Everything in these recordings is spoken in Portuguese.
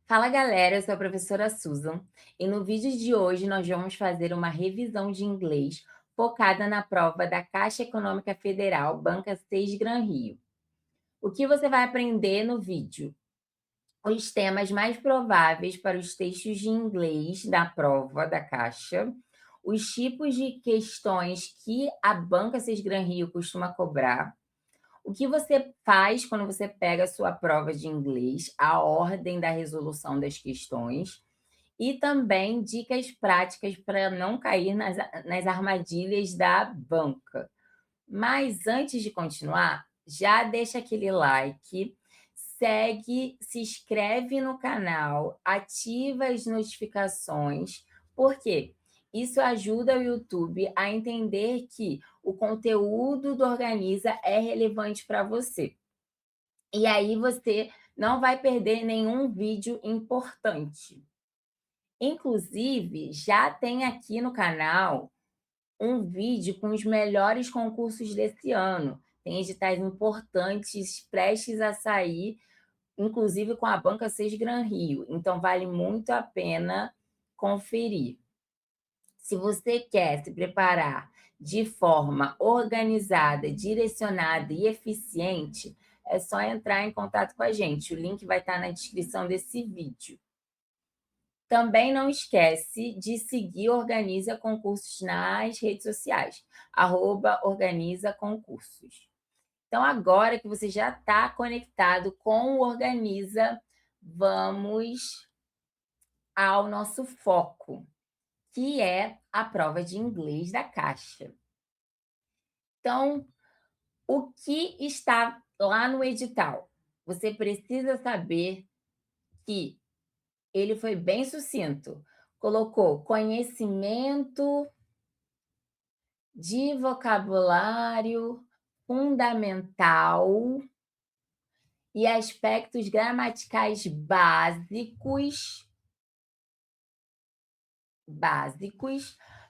Fala galera, eu sou a professora Susan e no vídeo de hoje nós vamos fazer uma revisão de inglês focada na prova da Caixa Econômica Federal, Banca 6 Gran Rio. O que você vai aprender no vídeo? Os temas mais prováveis para os textos de inglês da prova da Caixa, os tipos de questões que a Banca 6 Gran Rio costuma cobrar, o que você faz quando você pega a sua prova de inglês, a ordem da resolução das questões e também dicas práticas para não cair nas armadilhas da banca. Mas antes de continuar, já deixa aquele like, segue, se inscreve no canal, ativa as notificações, porque isso ajuda o YouTube a entender que o conteúdo do Organiza é relevante para você. E aí você não vai perder nenhum vídeo importante. Inclusive, já tem aqui no canal um vídeo com os melhores concursos desse ano. Tem editais importantes prestes a sair, inclusive com a Banca 6 Gran Rio. Então, vale muito a pena conferir. Se você quer se preparar de forma organizada, direcionada e eficiente, é só entrar em contato com a gente. O link vai estar na descrição desse vídeo. Também não esquece de seguir Organiza Concursos nas redes sociais, @Organiza Concursos. Então, agora que você já está conectado com o Organiza, vamos ao nosso foco, que é a prova de inglês da Caixa. Então, o que está lá no edital? Você precisa saber que ele foi bem sucinto. Colocou conhecimento de vocabulário fundamental e aspectos gramaticais básicos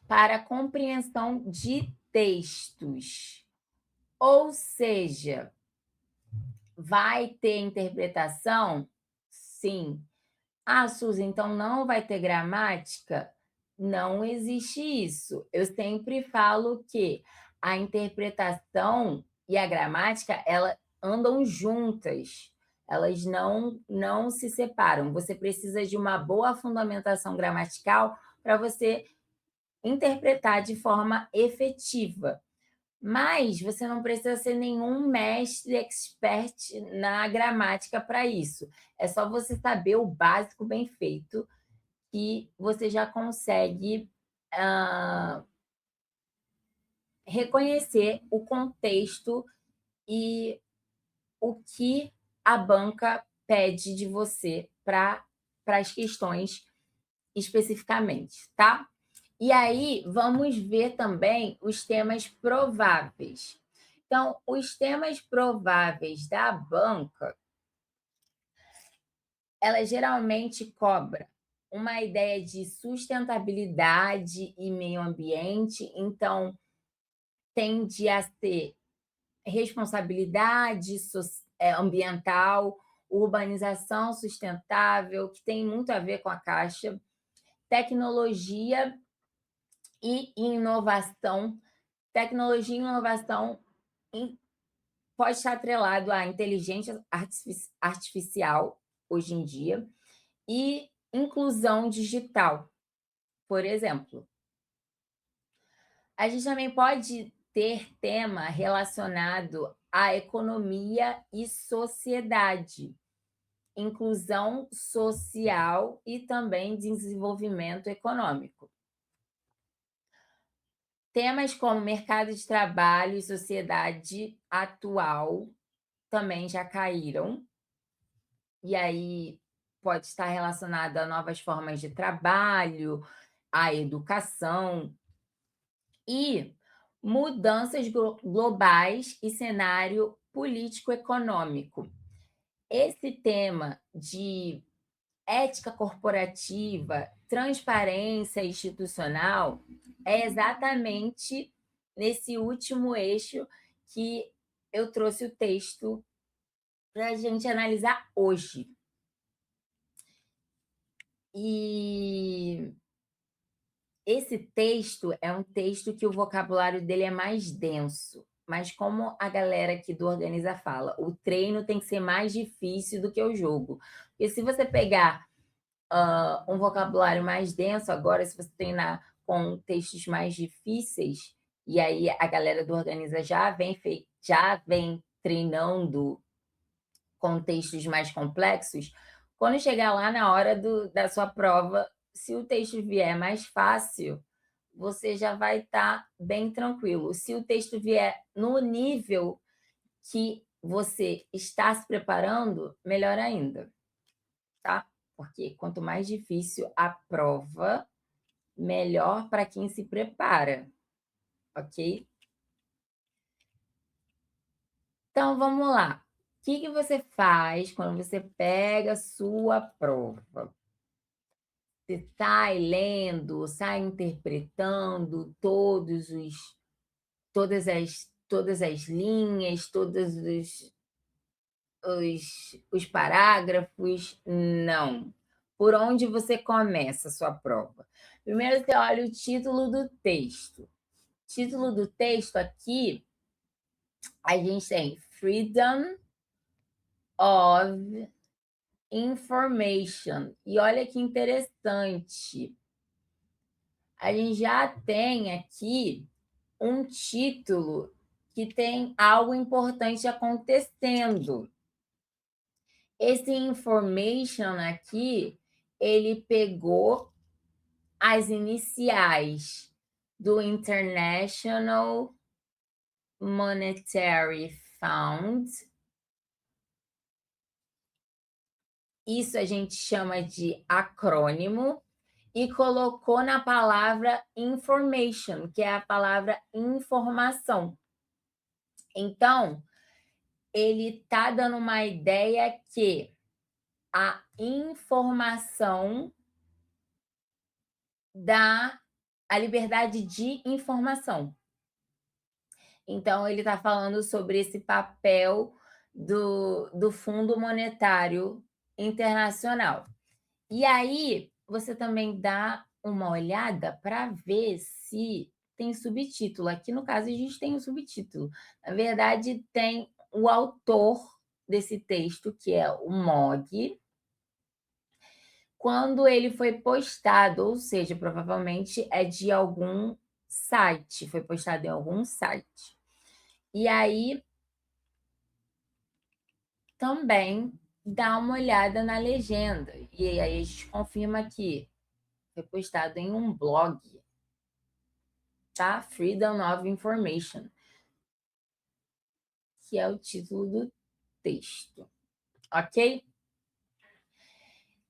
para compreensão de textos. Ou seja, vai ter interpretação? Sim. Ah, Suzy, então não vai ter gramática? Não existe isso. Eu sempre falo que a interpretação e a gramática, elas andam juntas. Elas não se separam. Você precisa de uma boa fundamentação gramatical para você interpretar de forma efetiva. Mas você não precisa ser nenhum mestre expert na gramática para isso. É só você saber o básico bem feito que você já consegue reconhecer o contexto e o que a banca pede de você para as questões especificamente, tá? E aí, vamos ver também os temas prováveis. Então, os temas prováveis da banca, ela geralmente cobra uma ideia de sustentabilidade e meio ambiente, então tende a ser responsabilidade ambiental, urbanização sustentável, que tem muito a ver com a Caixa, tecnologia e inovação. Tecnologia e inovação pode estar atrelado à inteligência artificial hoje em dia e inclusão digital, por exemplo. A gente também pode ter tema relacionado à economia e sociedade, inclusão social e também desenvolvimento econômico. Temas como mercado de trabalho e sociedade atual também já caíram. E aí pode estar relacionado a novas formas de trabalho, à educação e mudanças globais e cenário político-econômico. Esse tema de ética corporativa, transparência institucional, é exatamente nesse último eixo que eu trouxe o texto para a gente analisar hoje. E esse texto é um texto que o vocabulário dele é mais denso, mas como a galera aqui do Organiza fala, o treino tem que ser mais difícil do que o jogo. Porque se você pegar um vocabulário mais denso, agora se você treinar com textos mais difíceis, e aí a galera do Organiza já vem treinando com textos mais complexos, quando chegar lá na hora da sua prova, se o texto vier mais fácil, você já vai estar bem tranquilo. Se o texto vier no nível que você está se preparando, melhor ainda, tá? Porque quanto mais difícil a prova, melhor para quem se prepara, ok? Então, vamos lá. O que você faz quando você pega a sua prova? Você sai lendo, sai interpretando todas as linhas, todos os parágrafos? Não. Por onde você começa a sua prova? Primeiro você olha o título do texto. O título do texto aqui, a gente tem Freedom of Information. E olha que interessante. A gente já tem aqui um título que tem algo importante acontecendo. Esse information aqui, ele pegou as iniciais do International Monetary Fund. Isso a gente chama de acrônimo, e colocou na palavra information, que é a palavra informação. Então, ele está dando uma ideia que a informação dá a liberdade de informação. Então, ele está falando sobre esse papel do Fundo Monetário Internacional. E aí, você também dá uma olhada para ver se tem subtítulo. Aqui, no caso, a gente tem o subtítulo. Na verdade, tem o autor desse texto, que é o Mog, quando ele foi postado, ou seja, provavelmente é de algum site, foi postado em algum site. E aí, também dá uma olhada na legenda. E aí a gente confirma que foi postado em um blog, tá? Freedom of Information, que é o título do texto, ok?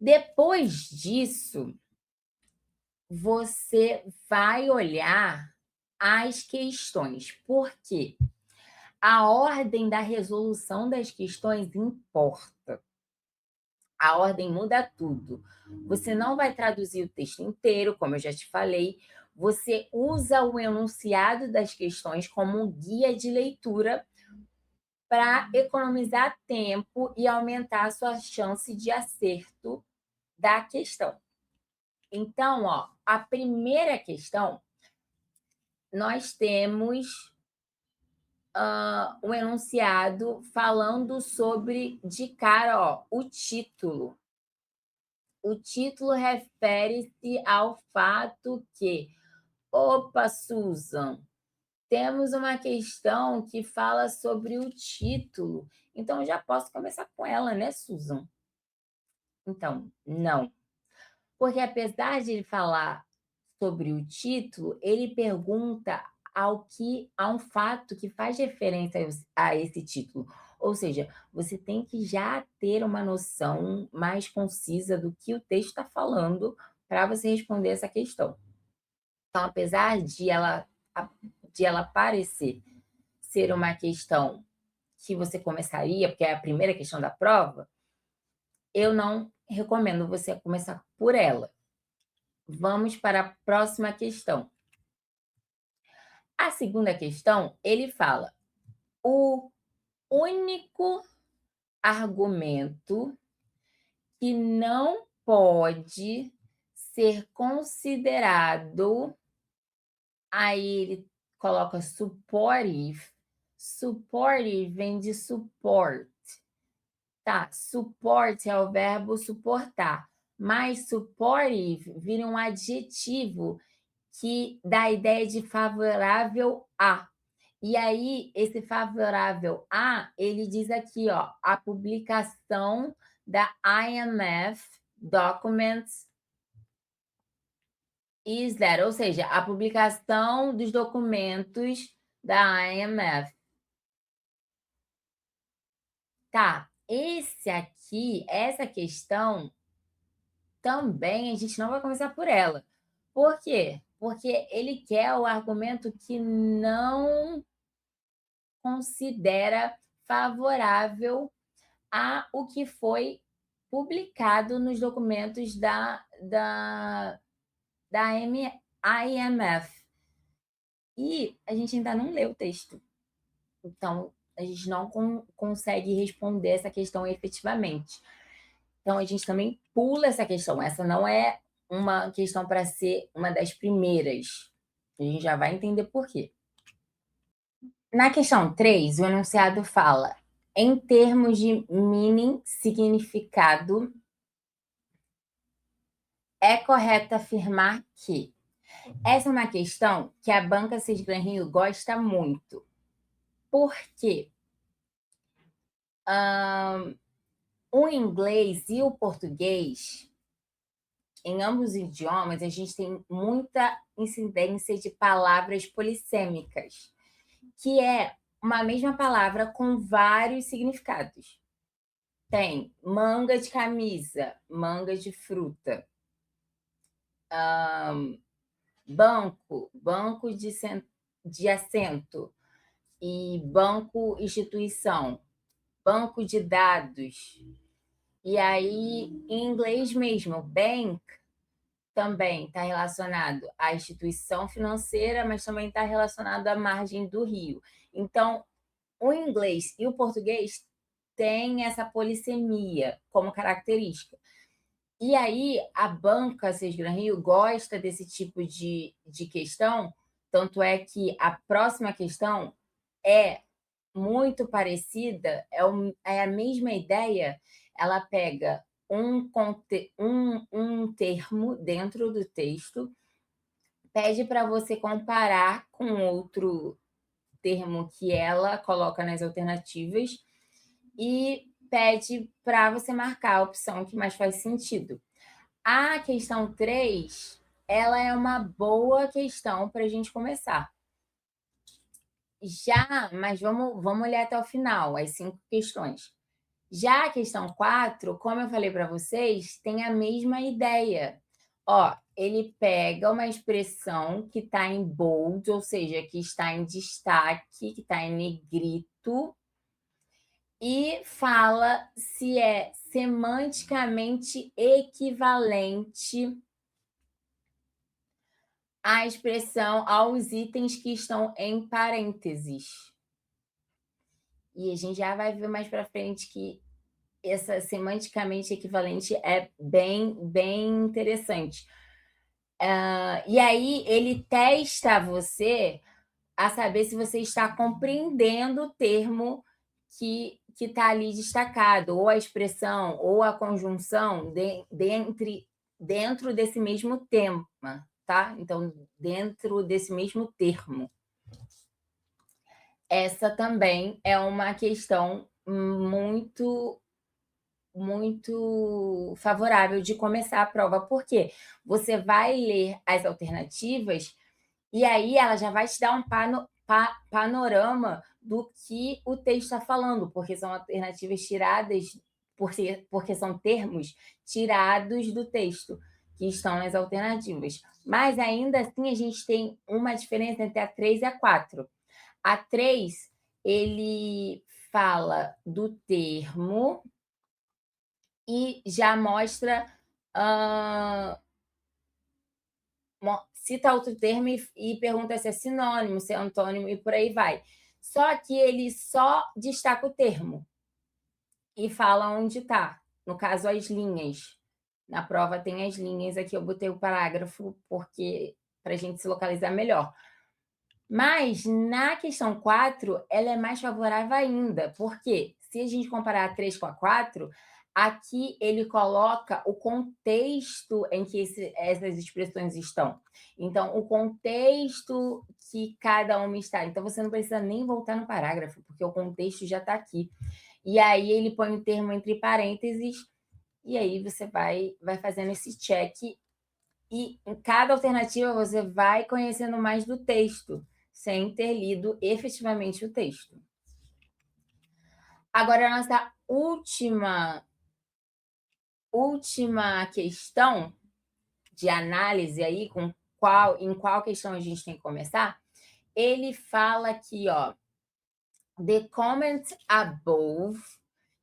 Depois disso, você vai olhar as questões, porque a ordem da resolução das questões importa. A ordem muda tudo. Você não vai traduzir o texto inteiro, como eu já te falei. Você usa o enunciado das questões como um guia de leitura para economizar tempo e aumentar a sua chance de acerto da questão. Então, ó, a primeira questão, nós temos um enunciado falando sobre, de cara, ó, o título. O título refere-se ao fato que, opa, Susan, temos uma questão que fala sobre o título. Então, já posso começar com ela, né, Susan? Então, não. Porque apesar de ele falar sobre o título, ele pergunta a um fato que faz referência a esse título. Ou seja, você tem que já ter uma noção mais concisa do que o texto está falando para você responder essa questão. Então, apesar de ela parecer ser uma questão que você começaria, porque é a primeira questão da prova, eu não recomendo você começar por ela. Vamos para a próxima questão. A segunda questão, ele fala: o único argumento que não pode ser considerado, aí ele coloca supportive. Supportive vem de support, tá? Support é o verbo suportar, mas supportive vira um adjetivo que dá a ideia de favorável a. E aí, esse favorável a, ele diz aqui, ó, a publicação da IMF Documents is that, ou seja, a publicação dos documentos da IMF. Tá, esse aqui, essa questão, também a gente não vai começar por ela. Por quê? Porque ele quer o argumento que não considera favorável a o que foi publicado nos documentos da IMF. E a gente ainda não leu o texto. Então, a gente não consegue responder essa questão efetivamente. Então, a gente também pula essa questão. Essa não é uma questão para ser uma das primeiras. A gente já vai entender por quê. Na questão 3, o enunciado fala: em termos de meaning, significado, é correto afirmar que. Essa é uma questão que a banca Cisgran Rio gosta muito. Por quê? O inglês e o português, em ambos os idiomas, a gente tem muita incidência de palavras polissêmicas, que é uma mesma palavra com vários significados. Tem manga de camisa, manga de fruta, banco, banco de assento, e banco instituição, banco de dados. E aí, em inglês mesmo, bank também está relacionado à instituição financeira, mas também está relacionado à margem do rio. Então, o inglês e o português têm essa polissemia como característica. E aí, a banca Cisgran Rio gosta desse tipo de questão, tanto é que a próxima questão é muito parecida, é a mesma ideia, ela pega um termo dentro do texto, pede para você comparar com outro termo que ela coloca nas alternativas e pede para você marcar a opção que mais faz sentido. A questão 3, ela é uma boa questão para a gente começar. Mas vamos olhar até o final, as 5 questões. Já a questão 4, como eu falei para vocês, tem a mesma ideia. Ó, ele pega uma expressão que está em bold, ou seja, que está em destaque, que está em negrito, e fala se é semanticamente equivalente à expressão aos itens que estão em parênteses. E a gente já vai ver mais para frente que essa semanticamente equivalente é bem interessante. E aí ele testa você a saber se você está compreendendo o termo que está ali destacado, ou a expressão, ou a conjunção dentro desse mesmo tema, tá? Então, dentro desse mesmo termo. Essa também é uma questão muito favorável de começar a prova, porque você vai ler as alternativas e aí ela já vai te dar um panorama do que o texto está falando, porque são alternativas tiradas, porque são termos tirados do texto que estão nas alternativas. Mas ainda assim a gente tem uma diferença entre a 3 e a 4. A 3, ele fala do termo e já mostra, cita outro termo e pergunta se é sinônimo, se é antônimo e por aí vai. Só que ele só destaca o termo e fala onde está, no caso, as linhas. Na prova tem as linhas, aqui eu botei o parágrafo, porque para a gente se localizar melhor. Mas, na questão 4, ela é mais favorável ainda, porque se a gente comparar a 3 com a 4, aqui ele coloca o contexto em que essas expressões estão. Então, o contexto que cada uma está. Então, você não precisa nem voltar no parágrafo, porque o contexto já está aqui. E aí ele põe um termo entre parênteses, e aí você vai fazendo esse check, e em cada alternativa você vai conhecendo mais do texto, sem ter lido efetivamente o texto. Agora, a nossa última questão de análise aí, em qual questão a gente tem que começar, ele fala aqui, ó, the comment above,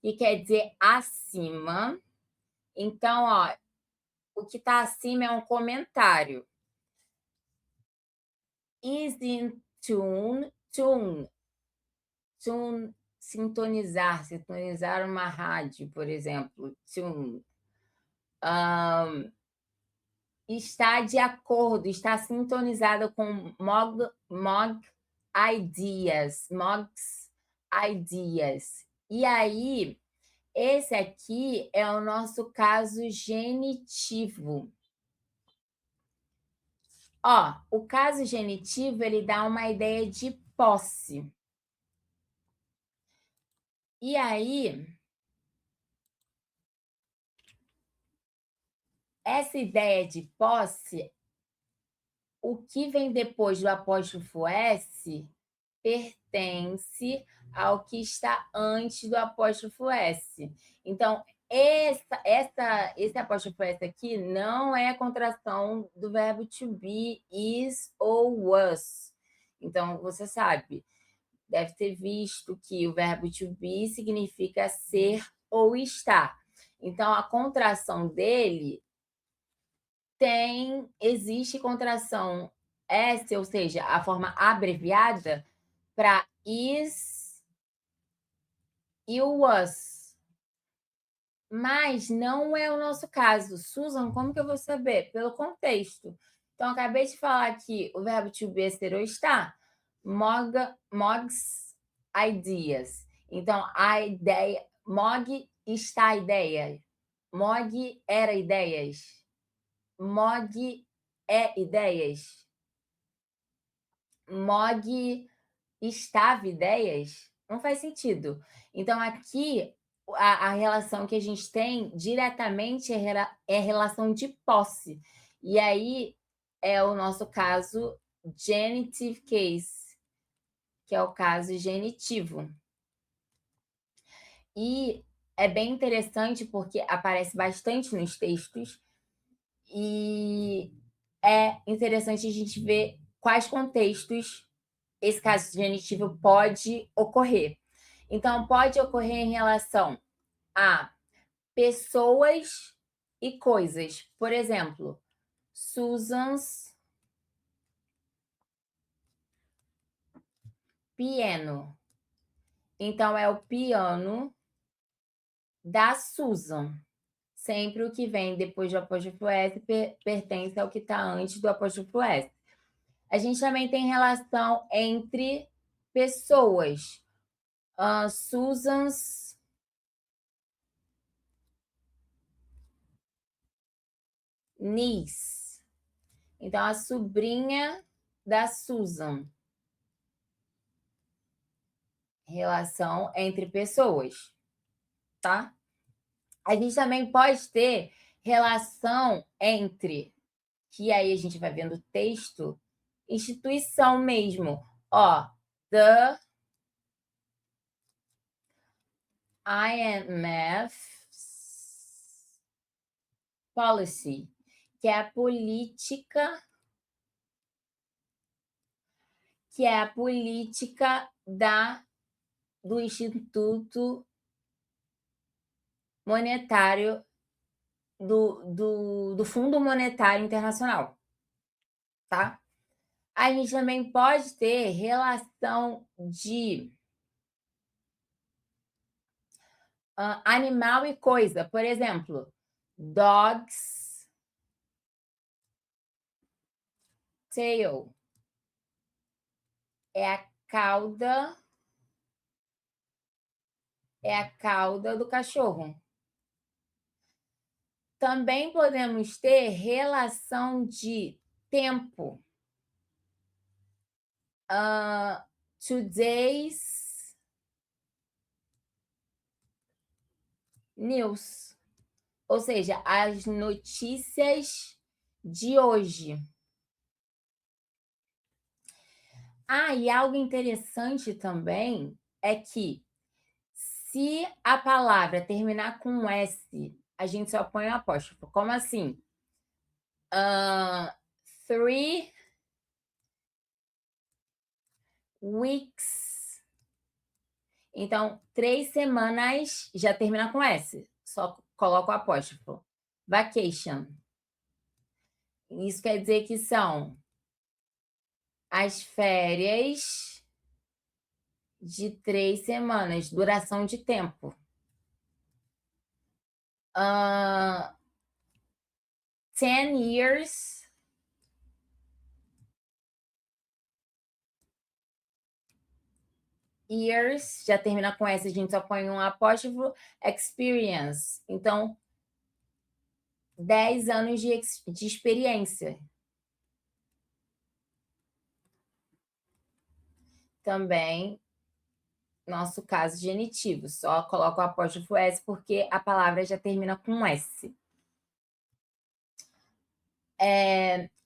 que quer dizer acima. Então, ó, o que está acima é um comentário. Is in tune, sintonizar uma rádio, por exemplo, tune. Está de acordo, está sintonizado com Mog's Ideas. E aí, esse aqui é o nosso caso genitivo. Ó, o caso genitivo, ele dá uma ideia de posse. E aí, essa ideia de posse, o que vem depois do apóstrofo S pertence ao que está antes do apóstrofo S. Então, esse apóstrofo S aqui não é a contração do verbo to be, is ou was. Então, você sabe, deve ter visto que o verbo to be significa ser ou estar. Então, a contração dele existe contração S, ou seja, a forma abreviada, para is e o was. Mas não é o nosso caso. Susan, como que eu vou saber? Pelo contexto. Então, acabei de falar que o verbo to be é ser ou estar. Mog's ideas. Então, a ideia... Mog está ideia. Mog era ideias. Mog é ideias. Mog estava ideias. Não faz sentido. Então, aqui, a relação que a gente tem diretamente é relação de posse. E aí é o nosso caso genitive case, que é o caso genitivo. E é bem interessante porque aparece bastante nos textos e é interessante a gente ver quais contextos esse caso genitivo pode ocorrer. Então, pode ocorrer em relação a pessoas e coisas. Por exemplo, Susan's piano. Então, é o piano da Susan. Sempre o que vem depois do apóstrofo S pertence ao que está antes do apóstrofo S. A gente também tem relação entre pessoas. Susan's niece. Então, a sobrinha da Susan. Relação entre pessoas, tá? A gente também pode ter relação entre, que aí a gente vai vendo o texto, instituição mesmo. Ó, the IMF policy, que é a política do Instituto Monetário do Fundo Monetário Internacional, tá? A gente também pode ter relação de animal e coisa. Por exemplo, Dog's tail. É a cauda do cachorro. Também podemos ter relação de tempo. Today's news. Ou seja, as notícias de hoje. E algo interessante também é que se a palavra terminar com um S, a gente só põe um apóstrofo. Como assim? 3 weeks. Então, 3 semanas já termina com S. Só coloca o apóstrofo. Vacation. Isso quer dizer que são as férias de 3 semanas, duração de tempo. 10 years. Years, já termina com S, a gente só põe um apóstrofo. Experience. Então, 10 anos de experiência. Também, nosso caso genitivo. Só coloca o apóstrofo S porque a palavra já termina com S.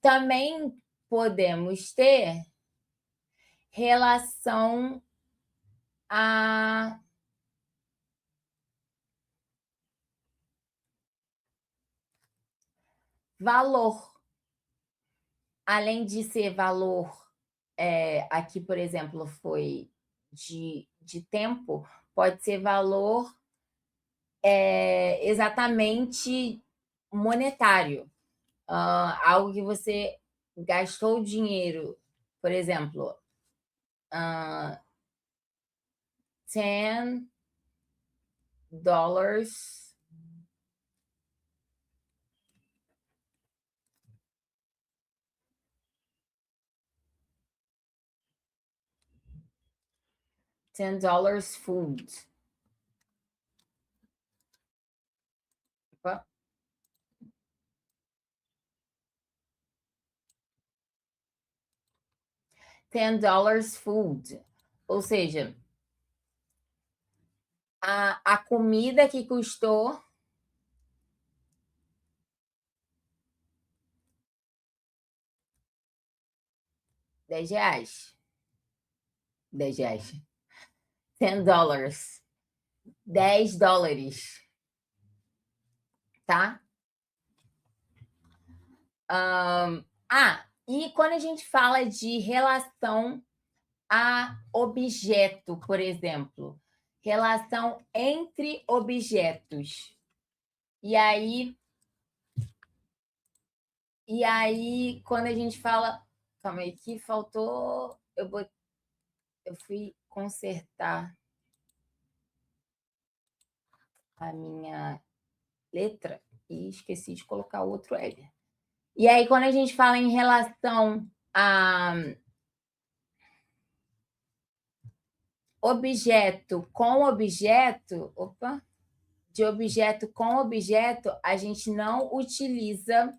Também podemos ter relação a valor. Além de ser valor, aqui, por exemplo, foi de tempo, pode ser valor exatamente monetário. Algo que você gastou dinheiro, por exemplo, $10 $10 food. Opa. $10 food. Ou seja, a comida que custou R$10. $10. $10. $10. Tá? E quando a gente fala de relação a objeto, por exemplo, relação entre objetos. E aí, quando a gente fala. Calma aí, que faltou. Eu fui consertar a minha letra e esqueci de colocar outro L. E aí, quando a gente fala em relação a objeto com objeto, de objeto com objeto, a gente não utiliza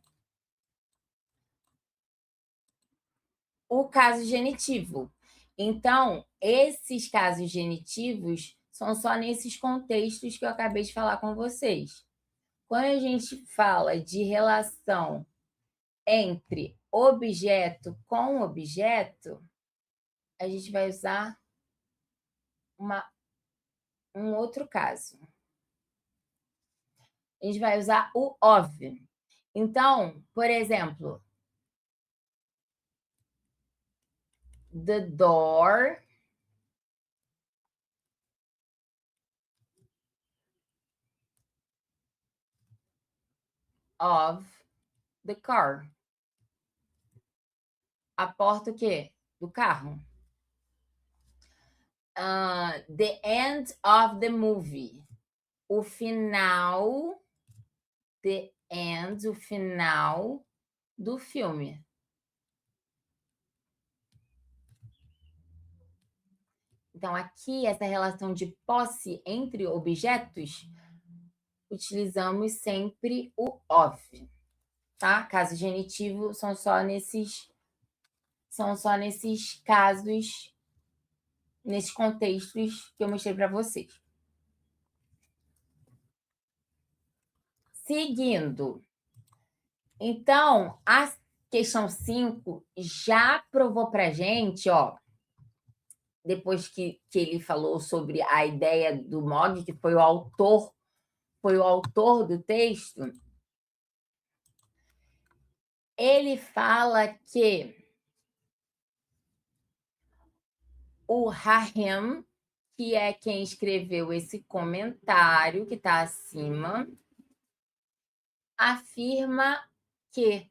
o caso genitivo. Então, esses casos genitivos são só nesses contextos que eu acabei de falar com vocês. Quando a gente fala de relação entre objeto com objeto, a gente vai usar um outro caso. A gente vai usar o of. Então, por exemplo, the door of the car. A porta o quê? Do carro. The end of the movie. O final the end, o final do filme. Então, aqui, essa relação de posse entre objetos, utilizamos sempre o of, tá? Caso genitivo são só nesses casos, nesses contextos que eu mostrei para vocês. Seguindo. Então, a questão 5 já provou para a gente, ó, depois que ele falou sobre a ideia do Mogg, que foi o autor do texto, ele fala que o Rahim, que é quem escreveu esse comentário que está acima, afirma que,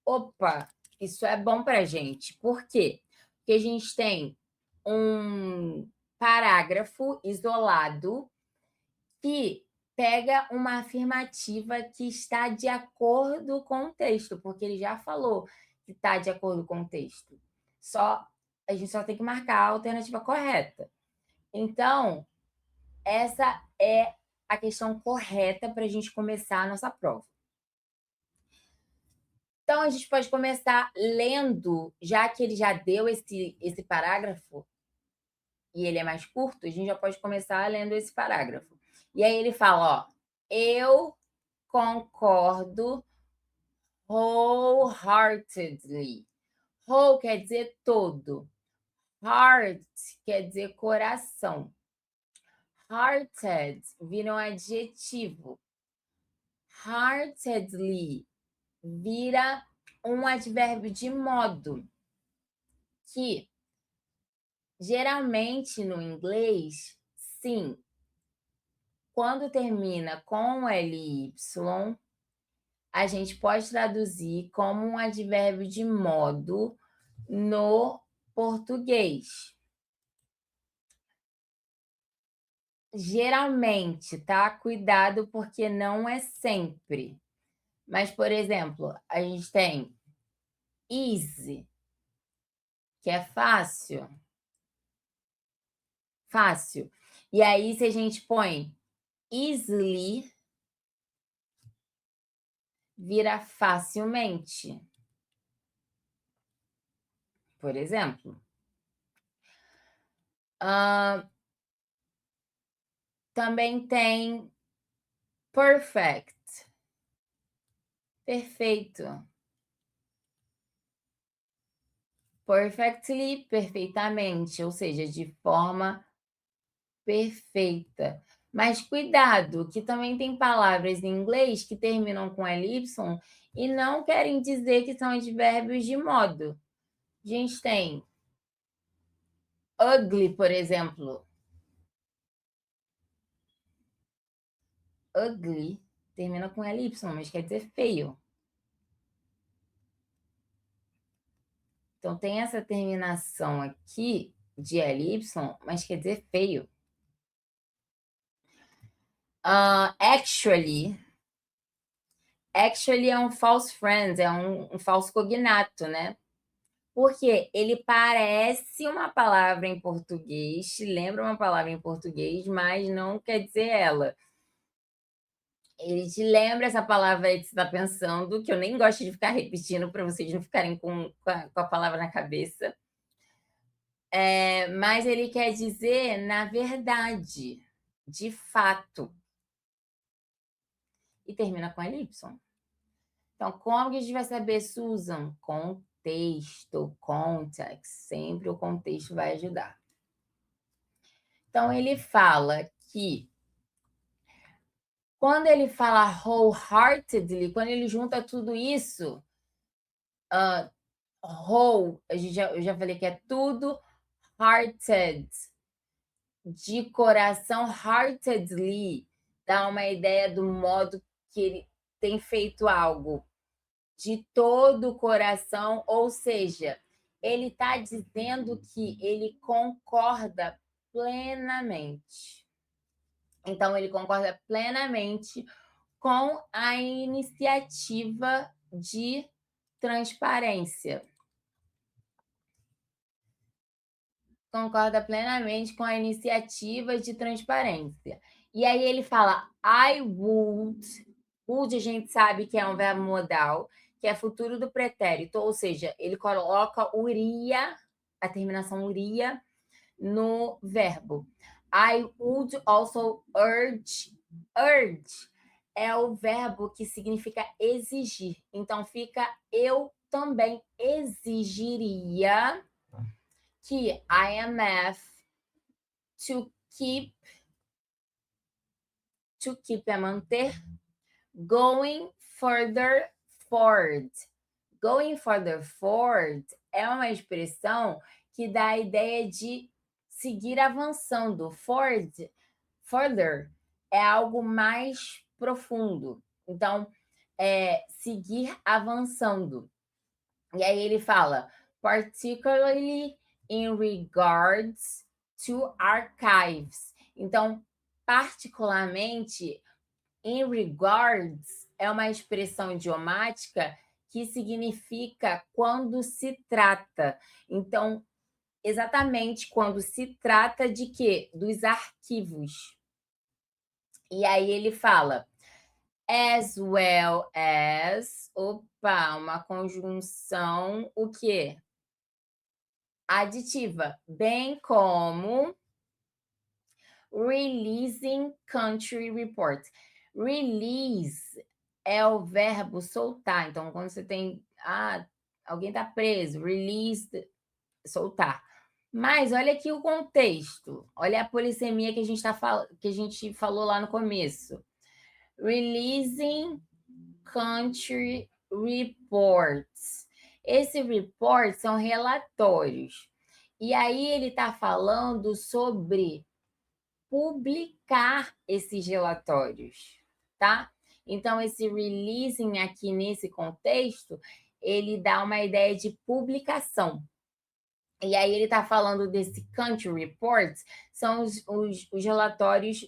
opa, isso é bom para a gente. Por quê? Porque a gente tem um parágrafo isolado que pega uma afirmativa que está de acordo com o texto, porque ele já falou que está de acordo com o texto. A gente só tem que marcar a alternativa correta. Então, essa é a questão correta para a gente começar a nossa prova. Então, a gente pode começar lendo, já que ele já deu esse parágrafo, e ele é mais curto, a gente já pode começar lendo esse parágrafo. E aí ele fala, ó, eu concordo wholeheartedly. Whole quer dizer todo. Heart quer dizer coração. Hearted vira um adjetivo. Heartedly vira um advérbio de modo, que geralmente no inglês, sim, quando termina com ly, a gente pode traduzir como um advérbio de modo no português. Geralmente, tá? Cuidado, porque não é sempre. Mas, por exemplo, a gente tem easy, que é fácil. Fácil. E aí, se a gente põe easily, vira facilmente. Por exemplo. Também tem perfect. Perfeito. Perfectly, perfeitamente, ou seja, de forma perfeita. Mas cuidado, que também tem palavras em inglês que terminam com ly e não querem dizer que são advérbios de modo. A gente tem ugly, por exemplo. Ugly termina com ly, mas quer dizer feio. Então, tem essa terminação aqui de ly, mas quer dizer feio. Actually é um false friend, é um falso cognato, né? Porque ele parece uma palavra em português, lembra uma palavra em português, mas não quer dizer ela. Ele te lembra essa palavra aí que você está pensando, que eu nem gosto de ficar repetindo para vocês não ficarem com a palavra na cabeça. Mas ele quer dizer, na verdade, de fato. E termina com ly. Então, como que a gente vai saber, Susan? Contexto, context. Sempre o contexto vai ajudar. Então, ele fala que quando ele fala wholeheartedly, quando ele junta tudo isso, whole, eu já falei que é tudo, hearted, de coração, heartedly, dá uma ideia do modo que ele tem feito algo, de todo o coração, ou seja, ele está dizendo que ele concorda plenamente. Então, ele concorda plenamente com a iniciativa de transparência. Concorda plenamente com a iniciativa de transparência. E aí ele fala I would. Would a gente sabe que é um verbo modal, que é futuro do pretérito, ou seja, ele coloca uria, a terminação uria, no verbo. I would also urge. Urge é o verbo que significa exigir. Então fica eu também exigiria que IMF to keep é manter, going further forward. Going further forward é uma expressão que dá a ideia de seguir avançando. Further é algo mais profundo. Então, é seguir avançando. E aí ele fala, particularly in regards to archives. Então, particularmente, in regards é uma expressão idiomática que significa quando se trata. Então, exatamente quando se trata de quê? Dos arquivos. E aí ele fala, as well as, opa, uma conjunção, o quê? Aditiva, bem como releasing country report. Release é o verbo soltar. Então, quando você tem, alguém está preso, release, soltar. Mas olha aqui o contexto. Olha a polissemia que a gente falou lá no começo. Releasing country reports. Esse report são relatórios. E aí ele está falando sobre publicar esses relatórios, tá? Então, esse releasing aqui nesse contexto, ele dá uma ideia de publicação. E aí ele está falando desse country reports, são os relatórios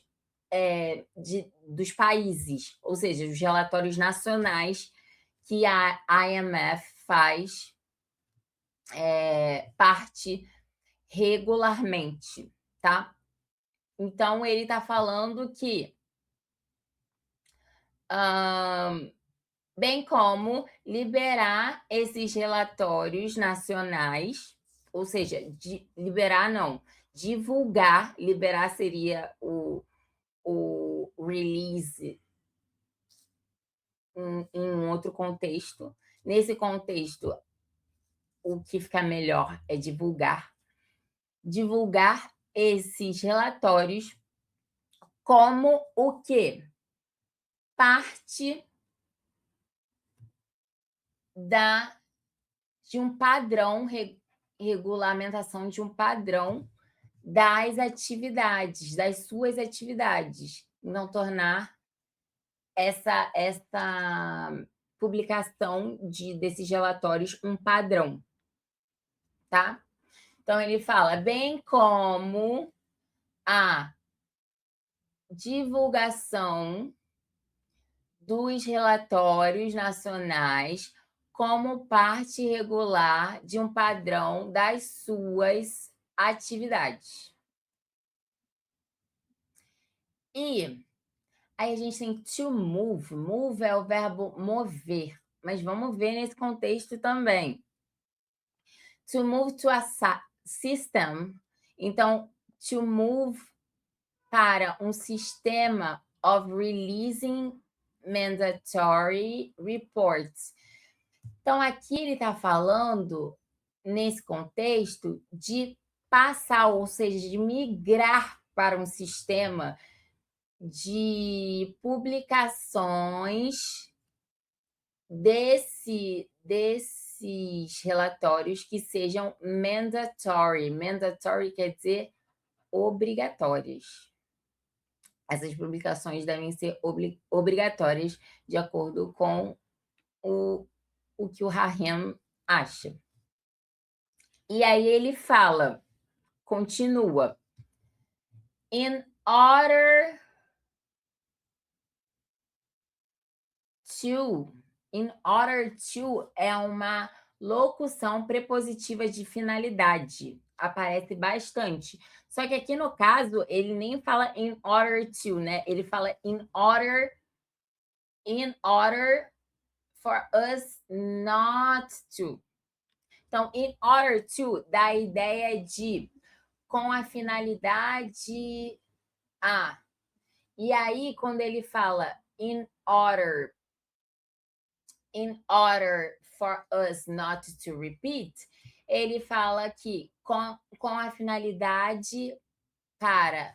dos países, ou seja, os relatórios nacionais que a IMF faz parte regularmente, tá? Então, ele está falando que, bem como liberar esses relatórios nacionais, ou seja, liberar não, divulgar, liberar seria o release em um outro contexto. Nesse contexto, o que fica melhor é divulgar. Divulgar esses relatórios como o quê? Parte de um padrão, regulamentação de um padrão das atividades, das suas atividades, não tornar essa publicação desses relatórios um padrão, tá? Então, ele fala, bem como a divulgação dos relatórios nacionais como parte regular de um padrão das suas atividades. E aí a gente tem to move. Move é o verbo mover, mas vamos ver nesse contexto também. To move to a system. Então, to move para um sistema of releasing mandatory reports. Então, aqui ele está falando, nesse contexto, de passar, ou seja, de migrar para um sistema de publicações desses relatórios que sejam mandatory. Mandatory quer dizer obrigatórias. Essas publicações devem ser obrigatórias de acordo com o que o Rahim acha. E aí ele fala, continua. In order to é uma locução prepositiva de finalidade. Aparece bastante. Só que aqui no caso, ele nem fala in order to, né? Ele fala in order for us not to. Então, in order to dá a ideia de com a finalidade a. E aí, quando ele fala in order for us not to repeat, ele fala que com a finalidade para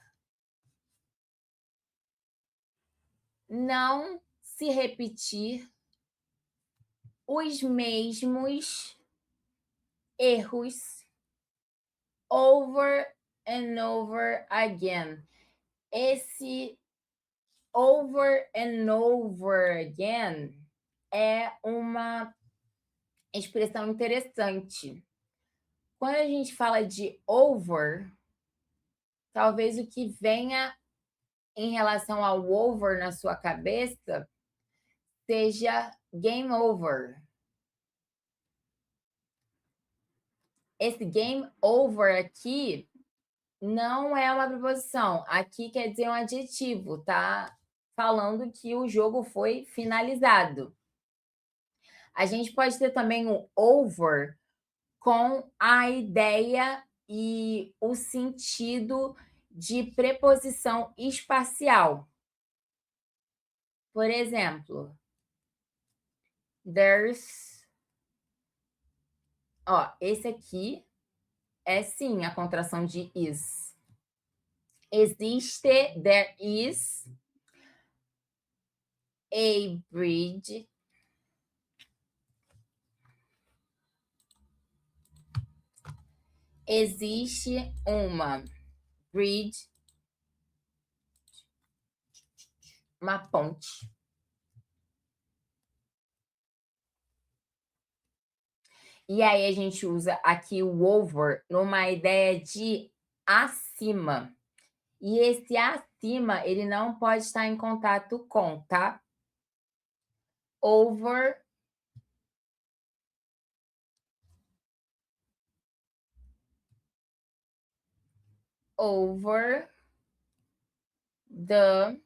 não se repetir os mesmos erros over and over again. Esse over and over again é uma expressão interessante. Quando a gente fala de over, talvez o que venha em relação ao over na sua cabeça seja game over. Esse game over aqui não é uma preposição. Aqui quer dizer um adjetivo, tá? Falando que o jogo foi finalizado. A gente pode ter também o over com a ideia e o sentido de preposição espacial. Por exemplo, there's. Ó, esse aqui é sim a contração de is. Existe, there is a bridge. Existe uma bridge, uma ponte. E aí a gente usa aqui o over numa ideia de acima. E esse acima, ele não pode estar em contato com, tá? Over the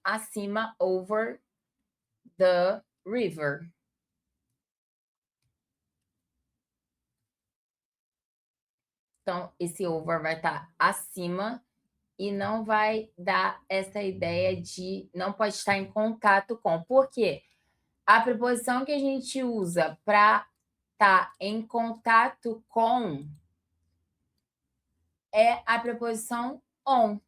acima, over the river. Então, esse over vai estar acima e não vai dar essa ideia de não pode estar em contato com. Por quê? A preposição que a gente usa para estar em contato com é a preposição on.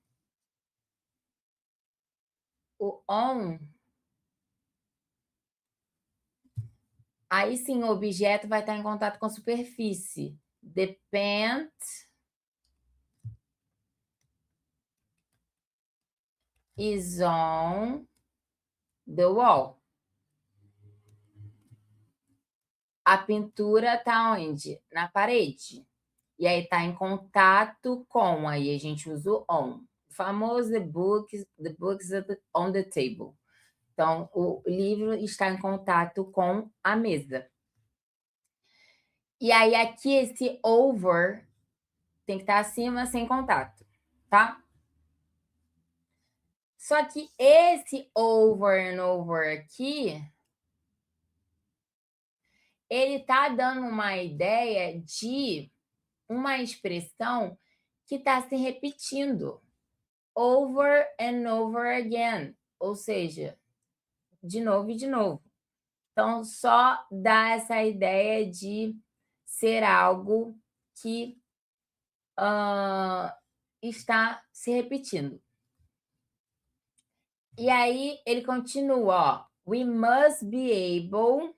O on, aí sim o objeto vai estar em contato com a superfície. Depend is on the wall. A pintura está onde? Na parede. E aí está em contato com, aí a gente usa o on. O famoso the books on the table. Então, o livro está em contato com a mesa. E aí aqui esse over tem que estar acima sem contato, tá? Só que esse over and over aqui, ele tá dando uma ideia de uma expressão que está se repetindo. Over and over again. Ou seja, de novo e de novo. Então, só dá essa ideia de ser algo que está se repetindo. E aí ele continua, ó. We must be able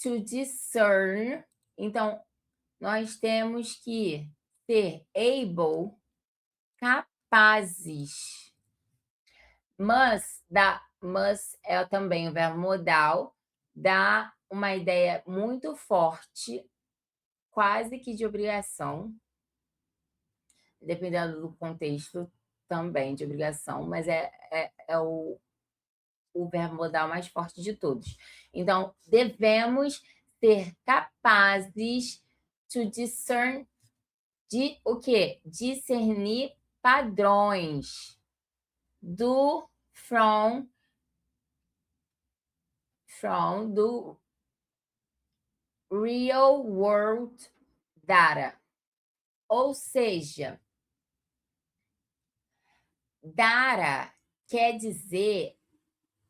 to discern. Então, nós temos que ser able, capazes. Must é também o verbo modal, dá uma ideia muito forte, quase que de obrigação, dependendo do contexto também de obrigação, mas é o o verbo modal mais forte de todos. Então, devemos ser capazes to discern, de o quê? Discernir padrões from do real world data. Ou seja, data quer dizer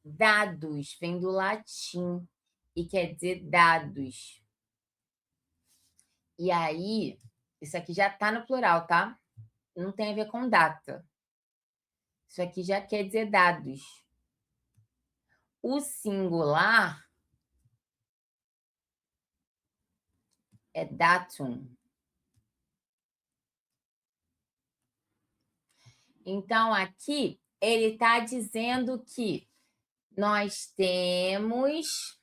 dados, vem do latim e quer dizer dados. E aí, isso aqui já está no plural, tá? Não tem a ver com data. Isso aqui já quer dizer dados. O singular é datum. Então, aqui, ele está dizendo que nós temos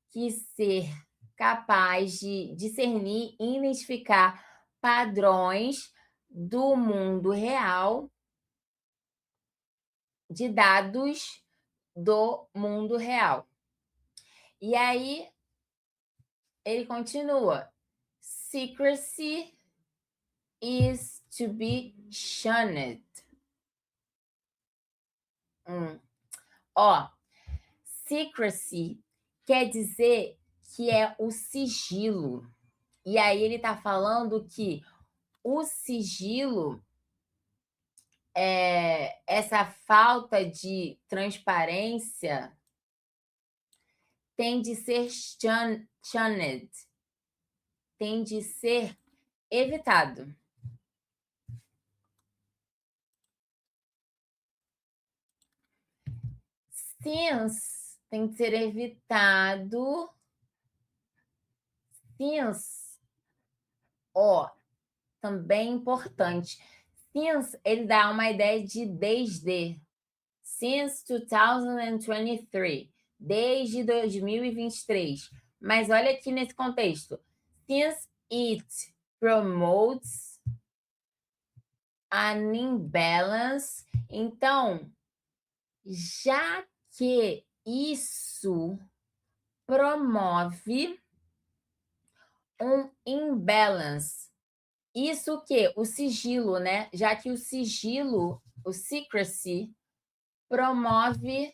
que ser capaz de discernir e identificar padrões do mundo real, de dados do mundo real. E aí, ele continua. Secrecy is to be shunned. Ó, secrecy quer dizer que é o sigilo. E aí ele está falando que o sigilo, essa falta de transparência, tem de ser shunned, tem de ser evitado. Since tem de ser evitado. Since, também importante. Since, ele dá uma ideia de desde. Since 2023. Desde 2023. Mas olha aqui nesse contexto. Since it promotes an imbalance. Então, já que isso promove um imbalance. Isso o quê? O sigilo, né? Já que o sigilo, o secrecy, promove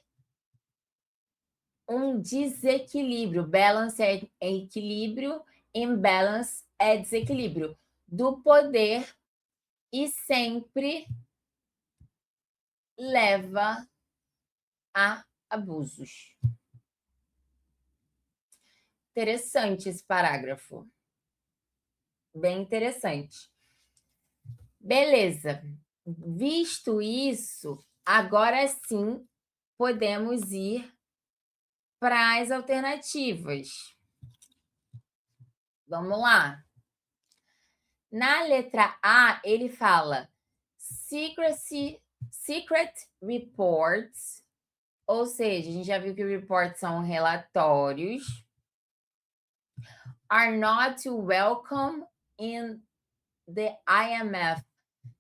um desequilíbrio. Balance é equilíbrio, imbalance é desequilíbrio do poder e sempre leva a abusos. Interessante esse parágrafo. Bem interessante. Beleza. Visto isso, agora sim podemos ir para as alternativas. Vamos lá. Na letra A, ele fala secret reports, ou seja, a gente já viu que reports são relatórios, are not welcome in the IMF.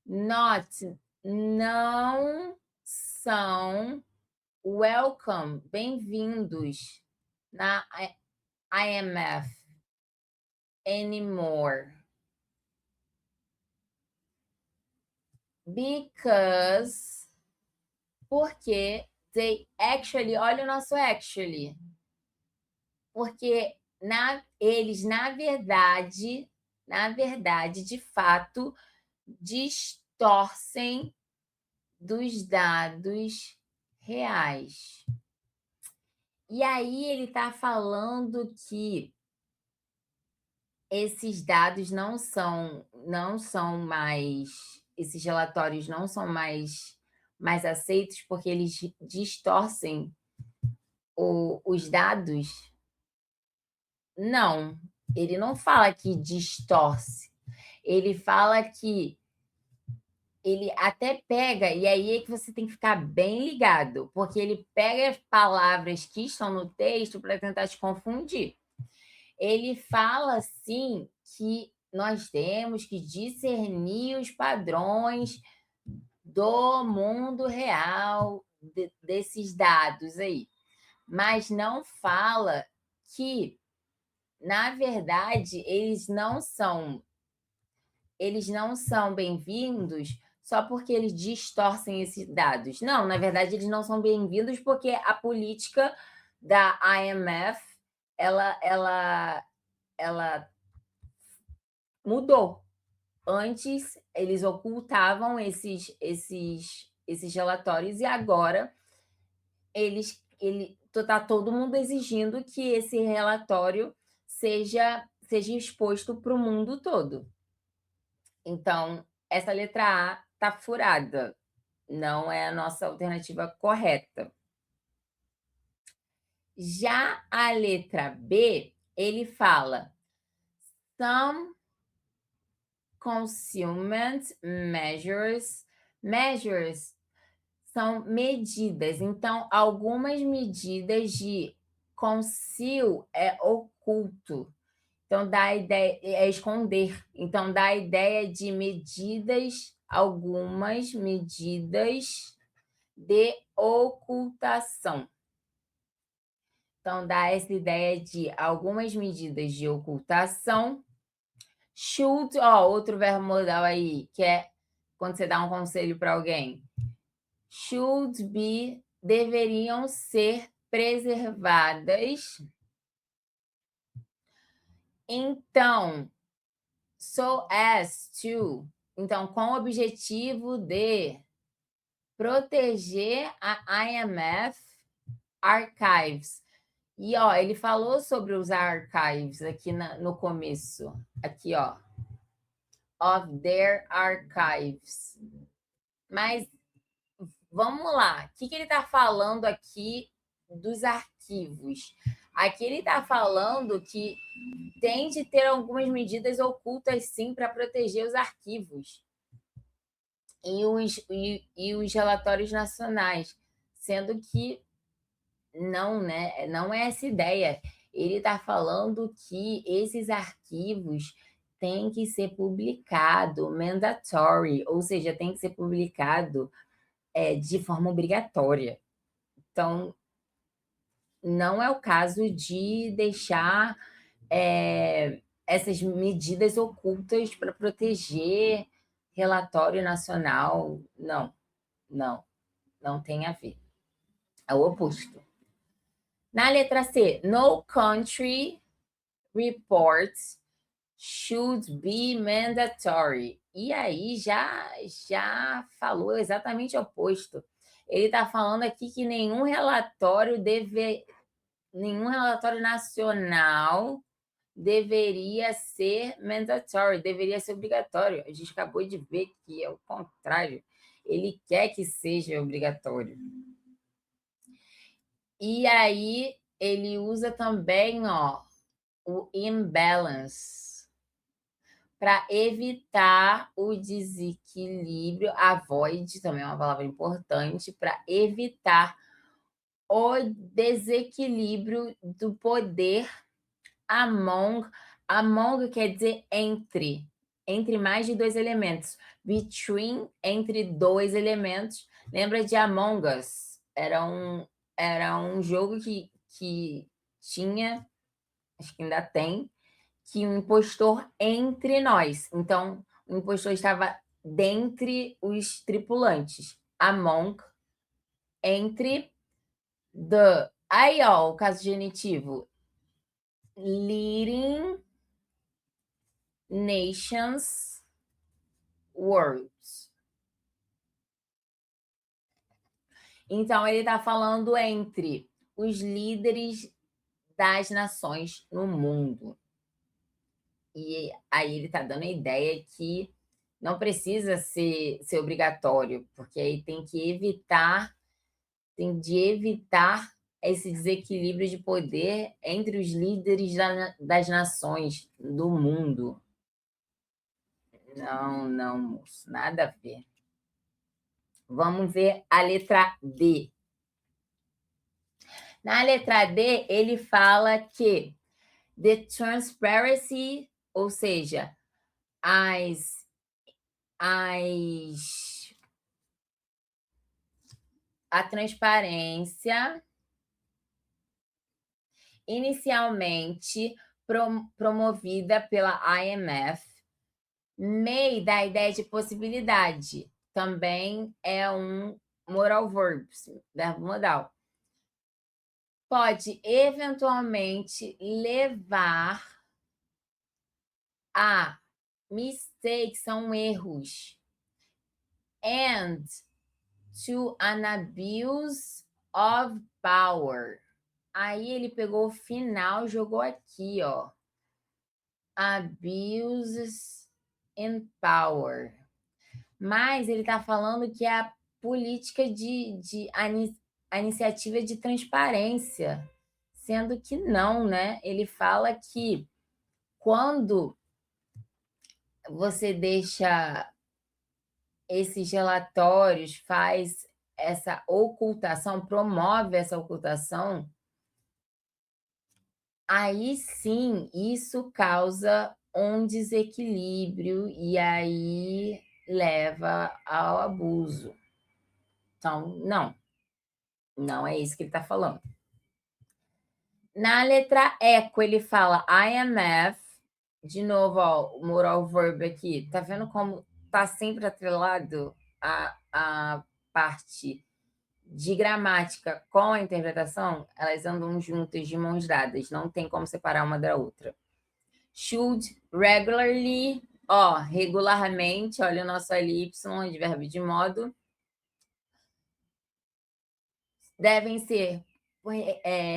Not, não são welcome, bem-vindos na IMF anymore. Because, porque they actually, olha o nosso actually. Porque eles, na verdade, de fato, distorcem dos dados reais. E aí ele está falando que esses dados não são mais, esses relatórios não são mais aceitos porque eles distorcem os dados. Não, ele não fala que distorce. Ele fala que ele até pega, e aí é que você tem que ficar bem ligado, porque ele pega as palavras que estão no texto para tentar te confundir. Ele fala, assim, que nós temos que discernir os padrões do mundo real, desses dados aí. Mas não fala que, na verdade, eles não são bem-vindos só porque eles distorcem esses dados. Não, na verdade, eles não são bem-vindos porque a política da IMF ela mudou. Antes, eles ocultavam esses relatórios e agora está todo mundo exigindo que esse relatório seja exposto para o mundo todo. Então, essa letra A está furada, não é a nossa alternativa correta. Já a letra B, ele fala some concealment measures. Measures são medidas. Então, algumas medidas de conceal é oculto. Então, dá a ideia, é esconder. Então, dá a ideia de medidas, algumas medidas de ocultação. Então, dá essa ideia de algumas medidas de ocultação. Should, outro verbo modal aí, que é quando você dá um conselho para alguém. Should be, deveriam ser preservadas. Então, so as to, então, com o objetivo de proteger a IMF archives. E, ele falou sobre os archives aqui no começo. Aqui, of their archives. Mas, vamos lá. O que ele está falando aqui dos arquivos? Aqui ele está falando que tem de ter algumas medidas ocultas, sim, para proteger os arquivos e os relatórios nacionais, sendo que não, né? Não é essa ideia. Ele está falando que esses arquivos têm que ser publicado, mandatory, ou seja, tem que ser publicado de forma obrigatória. Então, não é o caso de deixar essas medidas ocultas para proteger relatório nacional. Não tem a ver. É o oposto. Na letra C, no country reports should be mandatory. E aí já falou exatamente o oposto. Ele está falando aqui que nenhum relatório nacional deveria ser mandatory, deveria ser obrigatório. A gente acabou de ver que é o contrário. Ele quer que seja obrigatório. E aí ele usa também o imbalance para evitar o desequilíbrio. Avoid também é uma palavra importante para evitar o desequilíbrio do poder among quer dizer entre mais de dois elementos. Between, entre dois elementos. Lembra de Among Us? Era um jogo que tinha, acho que ainda tem, que um impostor entre nós. Então, o impostor estava dentre os tripulantes. Among, entre, the. Aí, o caso genitivo. Leading nations worlds. Então, ele está falando entre os líderes das nações no mundo. E aí ele está dando a ideia que não precisa ser obrigatório, porque aí tem de evitar esse desequilíbrio de poder entre os líderes das nações do mundo. Não, moço, nada a ver. Vamos ver a letra D. Na letra D, ele fala que the transparency, ou seja, as a transparência inicialmente promovida pela IMF, MEI da ideia de possibilidade, também é um moral verb, verbo modal. Pode eventualmente levar a mistakes, são erros, and to an abuse of power. Aí ele pegou o final e jogou aqui, ó. Abuses in power. Mas ele está falando que é a política a iniciativa de transparência, sendo que não, né? Ele fala que quando você deixa esses relatórios, faz essa ocultação, promove essa ocultação, aí sim isso causa um desequilíbrio e aí leva ao abuso. Então, não é isso que ele está falando. Na letra eco, ele fala IMF, de novo, ó, o moral verb aqui. Tá vendo como tá sempre atrelado a parte de gramática com a interpretação? Elas andam juntas, de mãos dadas, não tem como separar uma da outra. Should regularly, ó, regularmente, olha o nosso y, de verbo de modo. Devem ser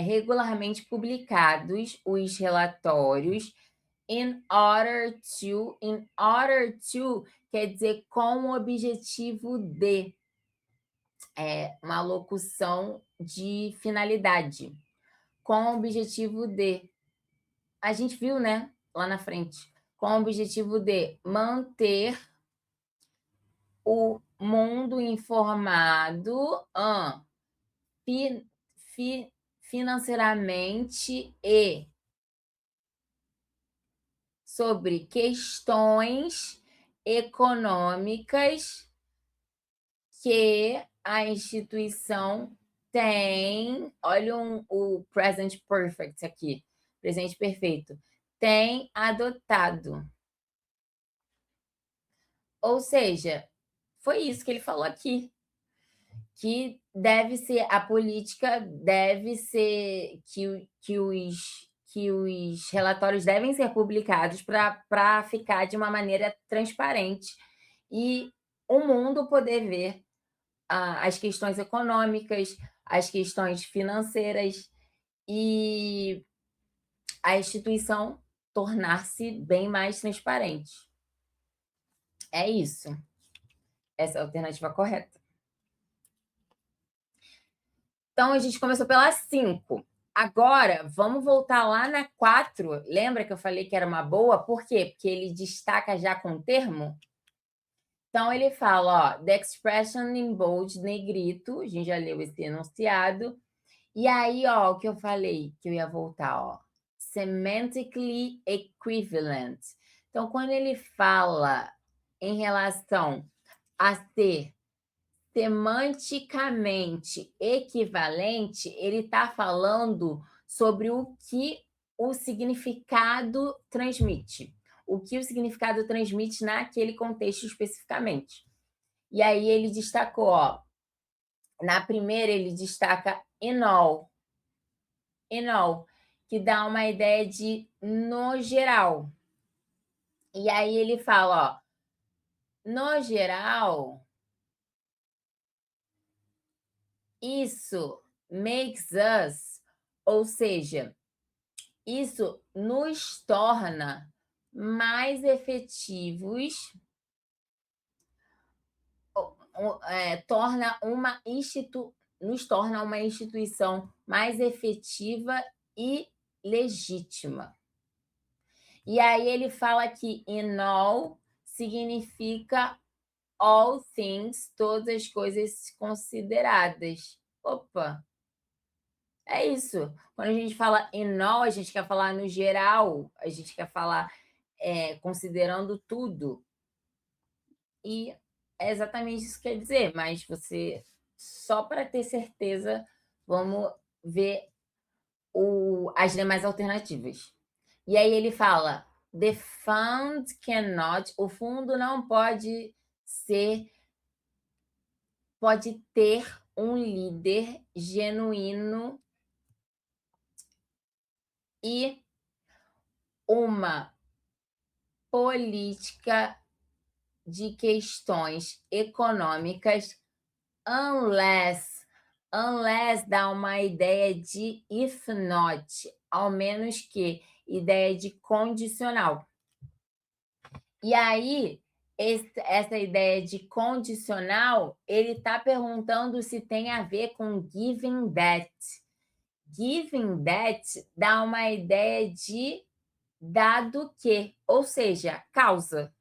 regularmente publicados os relatórios in order to quer dizer com o objetivo de, uma locução de finalidade, com o objetivo de, a gente viu, né, lá na frente, com o objetivo de manter o mundo informado financeiramente e sobre questões econômicas que a instituição tem. Olha o present perfect aqui, presente perfeito, tem adotado. Ou seja, foi isso que ele falou aqui, que deve ser, a política deve ser, que os relatórios devem ser publicados para ficar de uma maneira transparente e o mundo poder ver as questões econômicas, as questões financeiras e a instituição tornar-se bem mais transparente. É isso. Essa é a alternativa correta. Então, a gente começou pela 5. Agora, vamos voltar lá na 4. Lembra que eu falei que era uma boa? Por quê? Porque ele destaca já com o termo. Então, ele fala, ó, the expression in bold, negrito, a gente já leu esse enunciado. E aí, ó, o que eu falei que eu ia voltar, ó, semantically equivalent. Então, quando ele fala em relação a ser semanticamente equivalente, ele está falando sobre o que o significado transmite. O que o significado transmite naquele contexto especificamente. E aí ele destacou, ó, na primeira ele destaca in all, que dá uma ideia de no geral. E aí ele fala, ó, no geral, isso makes us, ou seja, isso nos torna mais efetivos, nos torna uma instituição mais efetiva e legítima. E aí ele fala que in all significa all things, todas as coisas consideradas. Opa! É isso. Quando a gente fala in all, a gente quer falar no geral, a gente quer falar considerando tudo. E é exatamente isso que quer dizer, mas você só para ter certeza, vamos ver as demais alternativas. E aí ele fala: the fund cannot, o fundo não pode ter um líder genuíno e uma política de questões econômicas unless dá uma ideia de if not, ao menos que, ideia de condicional. E aí, essa ideia de condicional, ele está perguntando se tem a ver com given that. Given that dá uma ideia de dado que, ou seja, causa.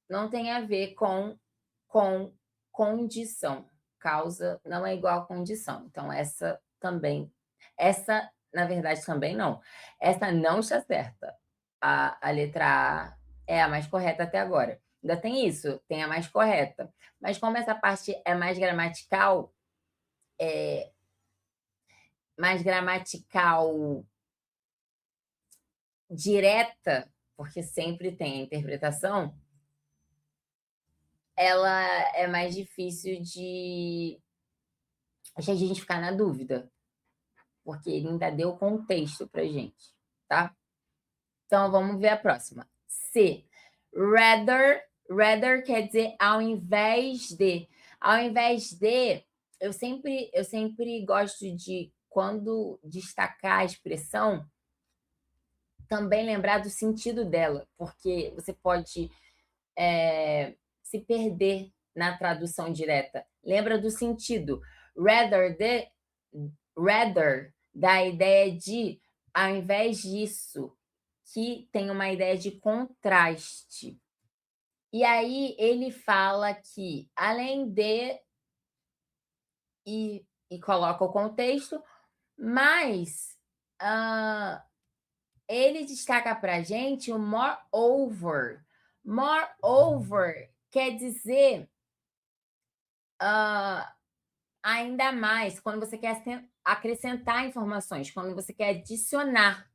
Não tem a ver com condição. Causa não é igual a condição. Então, essa, na verdade, também não. Essa não está certa. A letra A é a mais correta até agora. Ainda tem isso, tem a mais correta. Mas como essa parte é mais gramatical direta, porque sempre tem a interpretação, ela é mais difícil de a gente ficar na dúvida, porque ele ainda deu contexto para gente, tá? Então, vamos ver a próxima. C. Rather quer dizer ao invés de. Ao invés de, eu sempre gosto de, quando destacar a expressão, também lembrar do sentido dela, porque você pode se perder na tradução direta. Lembra do sentido. Rather dá a ideia de, ao invés disso, que tem uma ideia de contraste. E aí ele fala que, além de, e coloca o contexto, mas ele destaca para a gente o moreover. Moreover quer dizer ainda mais, quando você quer acrescentar informações, quando você quer adicionar.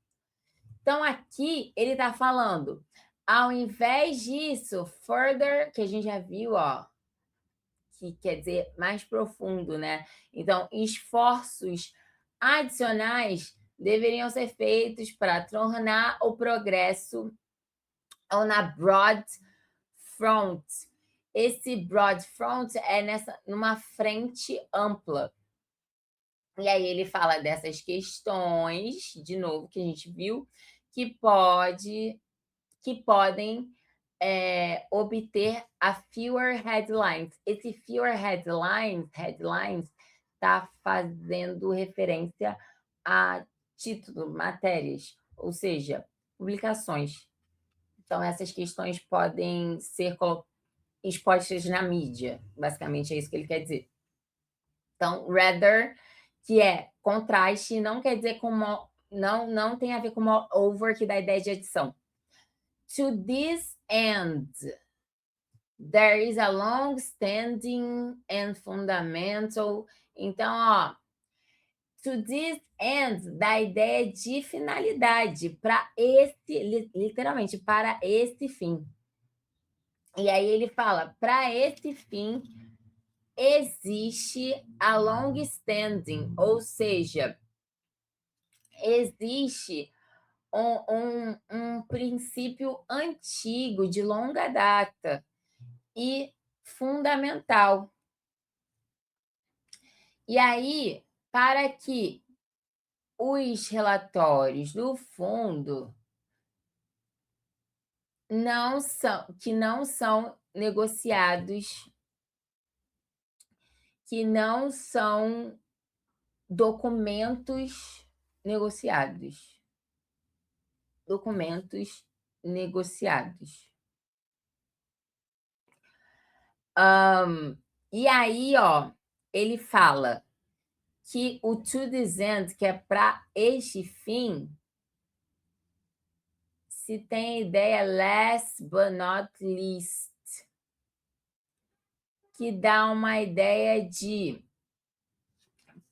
Então, aqui ele está falando, ao invés disso, further, que a gente já viu, que quer dizer mais profundo, né? Então, esforços adicionais deveriam ser feitos para tornar o progresso on a broad front. Esse broad front é numa frente ampla. E aí ele fala dessas questões, de novo, que a gente viu, que podem obter a fewer headlines. Esse fewer headlines está fazendo referência a título, matérias, ou seja, publicações. Então, essas questões podem ser expostas na mídia. Basicamente, é isso que ele quer dizer. Então, rather, que é contraste, não quer dizer não tem a ver com over, que dá a ideia de adição. To this end, there is a long-standing and fundamental. Então, to this end dá a ideia de finalidade, para literalmente, para esse fim. E aí ele fala, para esse fim existe a long standing, ou seja, existe um princípio antigo, de longa data e fundamental. E aí, para que os relatórios do fundo não são negociados, que não são documentos negociados. Documentos negociados. E aí, ele fala que o to this end, que é para este fim, se tem a ideia last but not least, que dá uma ideia de,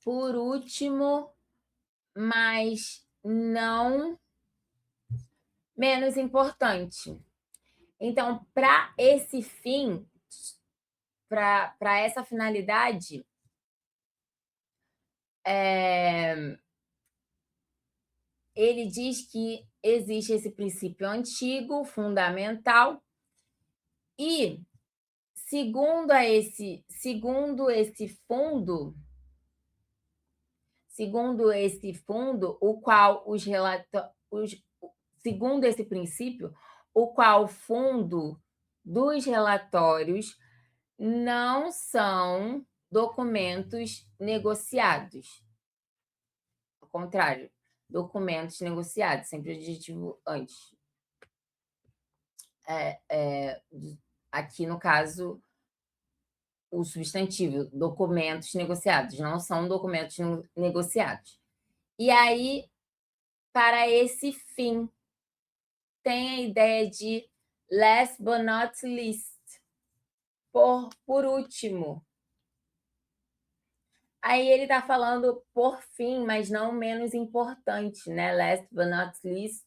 por último, mas não menos importante. Então, para esse fim, para essa finalidade, ele diz que existe esse princípio antigo, fundamental, e segundo esse fundo, segundo esse princípio, o qual o fundo dos relatórios não são documentos negociados. Ao contrário, documentos negociados, sempre adjetivo antes. Aqui, no caso, o substantivo, documentos negociados, não são documentos negociados. E aí, para esse fim, tem a ideia de last but not least, por último. Aí ele está falando por fim, mas não menos importante, né? Last but not least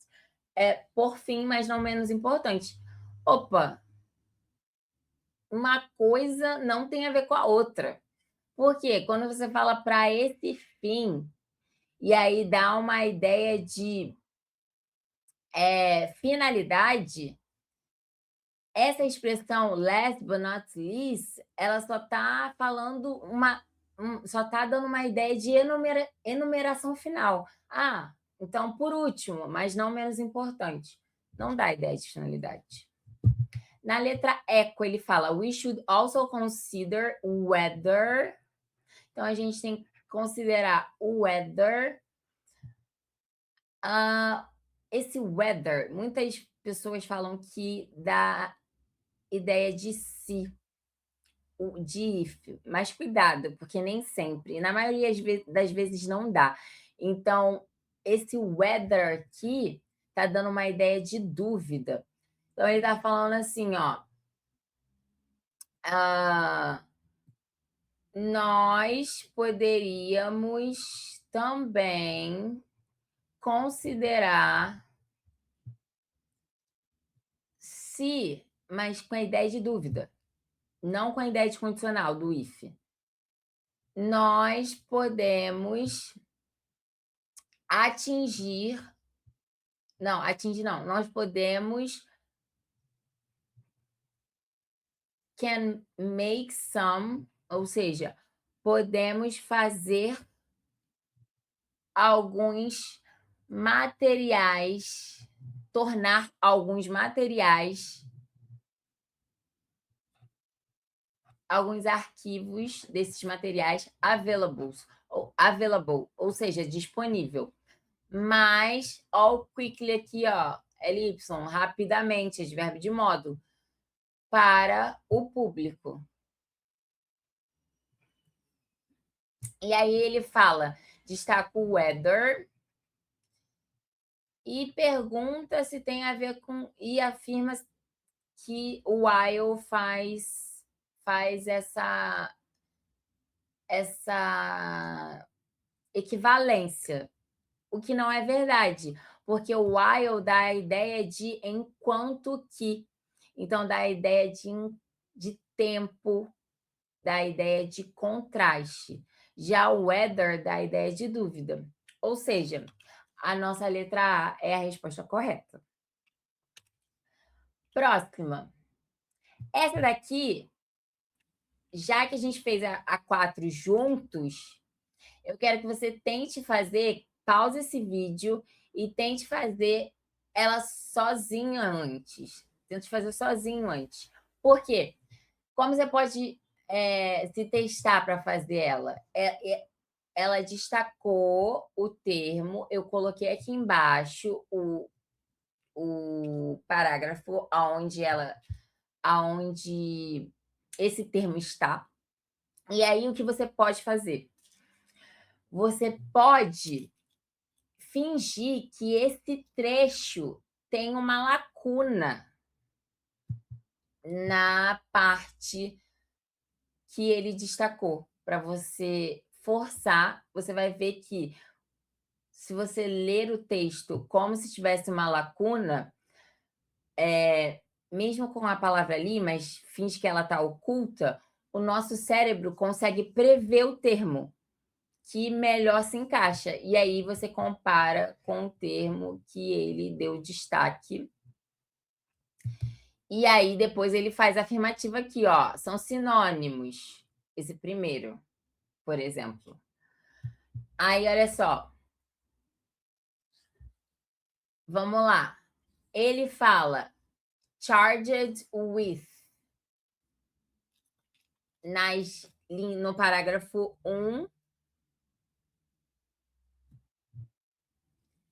é por fim, mas não menos importante. Opa! Uma coisa não tem a ver com a outra. Por quê? Quando você fala para esse fim, e aí dá uma ideia de finalidade, essa expressão last but not least, ela só está falando só está dando uma ideia de enumeração final. Então, por último, mas não menos importante. Não dá ideia de finalidade. Na letra eco, ele fala: we should also consider whether. Então, a gente tem que considerar o whether. Esse whether, muitas pessoas falam que dá ideia de si, de if, mas cuidado, porque nem sempre, na maioria das vezes não dá. Então, esse whether aqui está dando uma ideia de dúvida. Então, ele está falando assim, ó. Nós poderíamos também considerar se, mas com a ideia de dúvida, não com a ideia de condicional do if. Nós podemos nós podemos can make some, ou seja, podemos fazer alguns materiais, tornar alguns materiais, alguns arquivos desses materiais available, ou seja, disponível. Mas, ó, quickly aqui, ó, ly, rapidamente, advérbio de modo, para o público. E aí ele fala, destaca o whether e pergunta se tem a ver com, e afirma que o while faz essa equivalência, o que não é verdade, porque o while dá a ideia de enquanto que, então dá a ideia de tempo, dá a ideia de contraste. Já o whether dá a ideia de dúvida. Ou seja, a nossa letra A é a resposta correta. Próxima. Essa daqui, já que a gente fez a 4 juntos, eu quero que você tente fazer, pause esse vídeo e tente fazer ela sozinha antes. Tente fazer sozinho antes. Por quê? Como você pode se testar para fazer ela? Ela destacou o termo, eu coloquei aqui embaixo o parágrafo aonde esse termo está. E aí, o que você pode fazer? Você pode fingir que esse trecho tem uma lacuna na parte que ele destacou. Para você forçar, você vai ver que, se você ler o texto como se tivesse uma lacuna, mesmo com a palavra ali, mas finge que ela está oculta, o nosso cérebro consegue prever o termo que melhor se encaixa. E aí você compara com o termo que ele deu destaque. E aí depois ele faz a afirmativa aqui, ó, são sinônimos. Esse primeiro, por exemplo. Aí, olha só. Vamos lá. Ele fala charged with no parágrafo 1,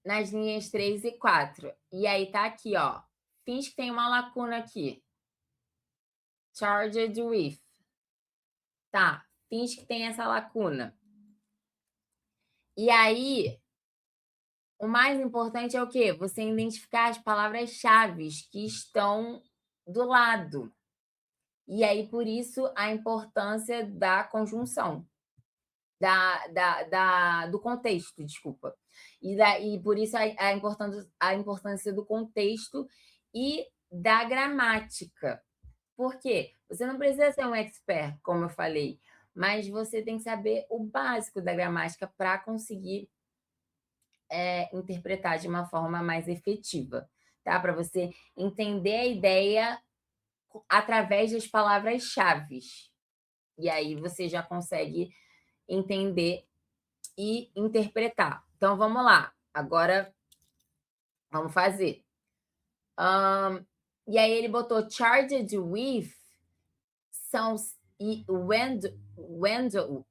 nas linhas 3 e 4. E aí tá aqui, ó. Finge que tem uma lacuna aqui. Charged with. Tá, finge que tem essa lacuna. E aí, o mais importante é o quê? Você identificar as palavras-chave que estão do lado. E aí, por isso, a importância da conjunção. Do contexto, desculpa. E por isso a importância do contexto e da gramática. Por quê? Você não precisa ser um expert, como eu falei, mas você tem que saber o básico da gramática para conseguir interpretar de uma forma mais efetiva, tá? Para você entender a ideia através das palavras-chave. E aí você já consegue entender e interpretar. Então, vamos lá. Agora, vamos fazer. E aí ele botou charged with são e wendled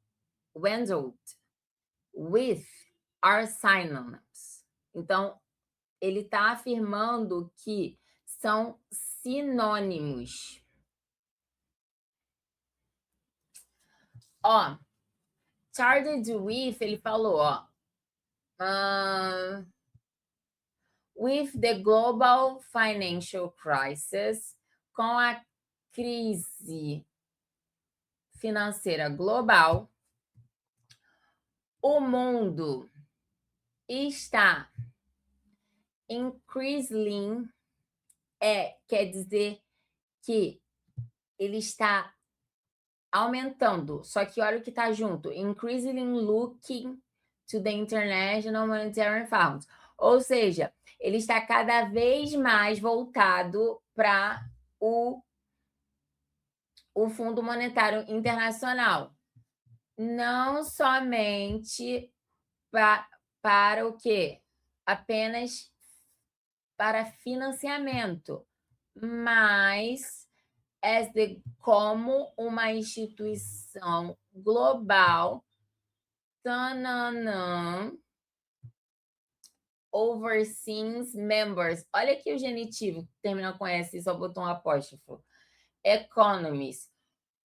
with are synonyms. Então, ele está afirmando que são sinônimos. Ó, charged with, ele falou, ó. With the global financial crisis, com a crise financeira global, o mundo está increasingly, quer dizer que ele está aumentando, só que olha o que está junto, increasingly looking to the International Monetary Fund, ou seja, ele está cada vez mais voltado para o Fundo Monetário Internacional, não somente para o quê? Apenas para financiamento, mas como uma instituição global, overseas members. Olha aqui o genitivo, que termina com S e só botou um apóstrofo. Economies.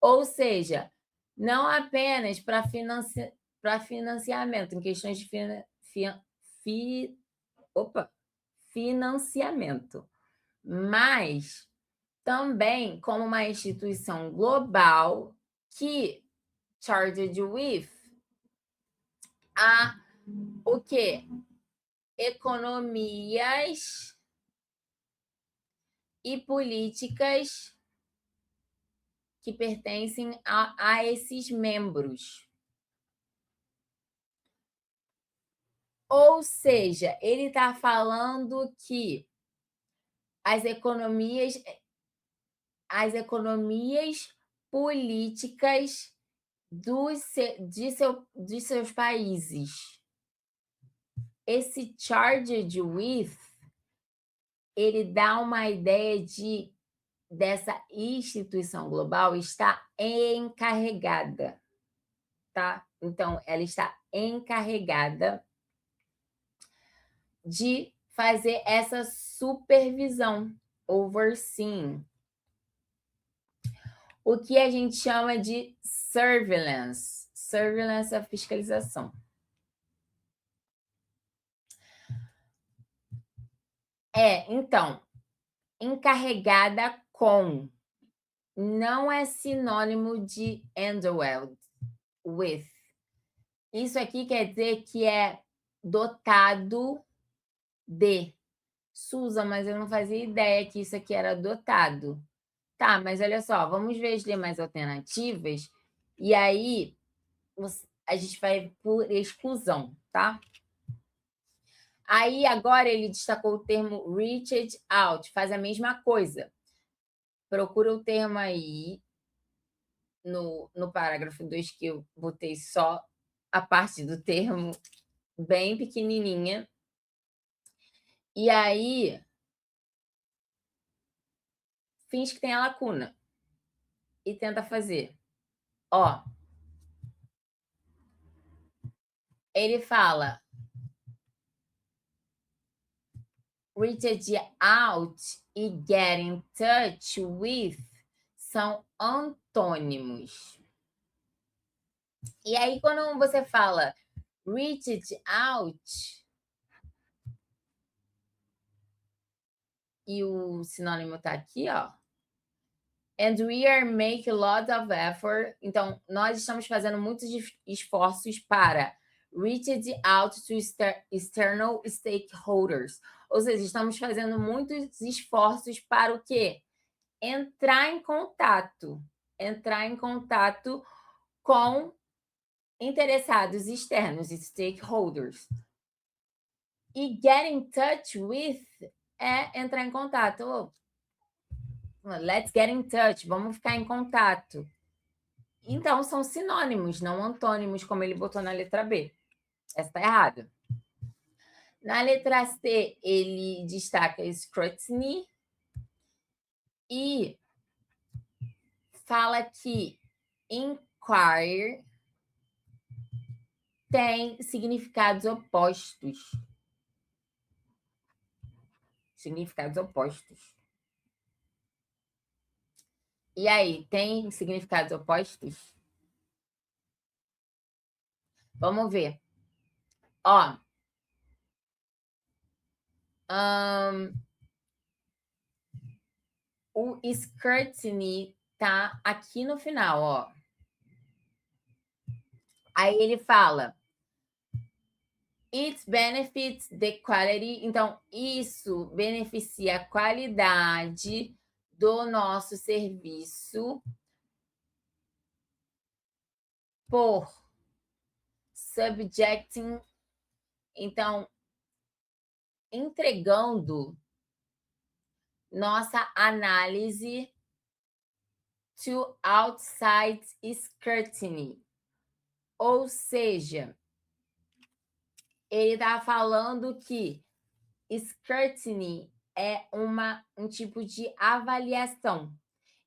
Ou seja, não apenas para financiamento, em questões de financiamento, mas também como uma instituição global que charged with o quê? Economias e políticas que pertencem a esses membros. Ou seja, ele está falando que as economias políticas de seus países. Esse charged with, ele dá uma ideia dessa instituição global está encarregada, tá? Então, ela está encarregada de fazer essa supervisão, overseeing. O que a gente chama de surveillance. Surveillance é a fiscalização. Então, encarregada com. não é sinônimo de endowed with. Isso aqui quer dizer que é dotado de. Susan, mas eu não fazia ideia que isso aqui era dotado. Tá, mas olha só, vamos ver as demais alternativas. E aí, a gente vai por exclusão, tá? Aí, agora, ele destacou o termo reached out. Faz a mesma coisa. Procura o termo aí no parágrafo 2, que eu botei só a parte do termo bem pequenininha. E aí, finge que tem a lacuna e tenta fazer. Ó, ele fala reach out e get in touch with são antônimos. E aí, quando você fala reach out e o sinônimo tá aqui, ó. And we are making a lot of effort. Então, nós estamos fazendo muitos esforços para reach out to external stakeholders. Ou seja, estamos fazendo muitos esforços para o quê? Entrar em contato. Entrar em contato com interessados externos, stakeholders. E get in touch with é entrar em contato. Let's get in touch, vamos ficar em contato. Então, são sinônimos, não antônimos, como ele botou na letra B. Essa está errada. Na letra C, ele destaca scrutiny e fala que inquire tem significados opostos. Significados opostos. E aí, tem significados opostos? Vamos ver. Ó. O scrutiny tá aqui no final, ó. Aí ele fala it benefits the quality. Então, isso beneficia a qualidade do nosso serviço por subjecting, então, entregando nossa análise to outside scrutiny. Ou seja, ele está falando que scrutiny é um tipo de avaliação.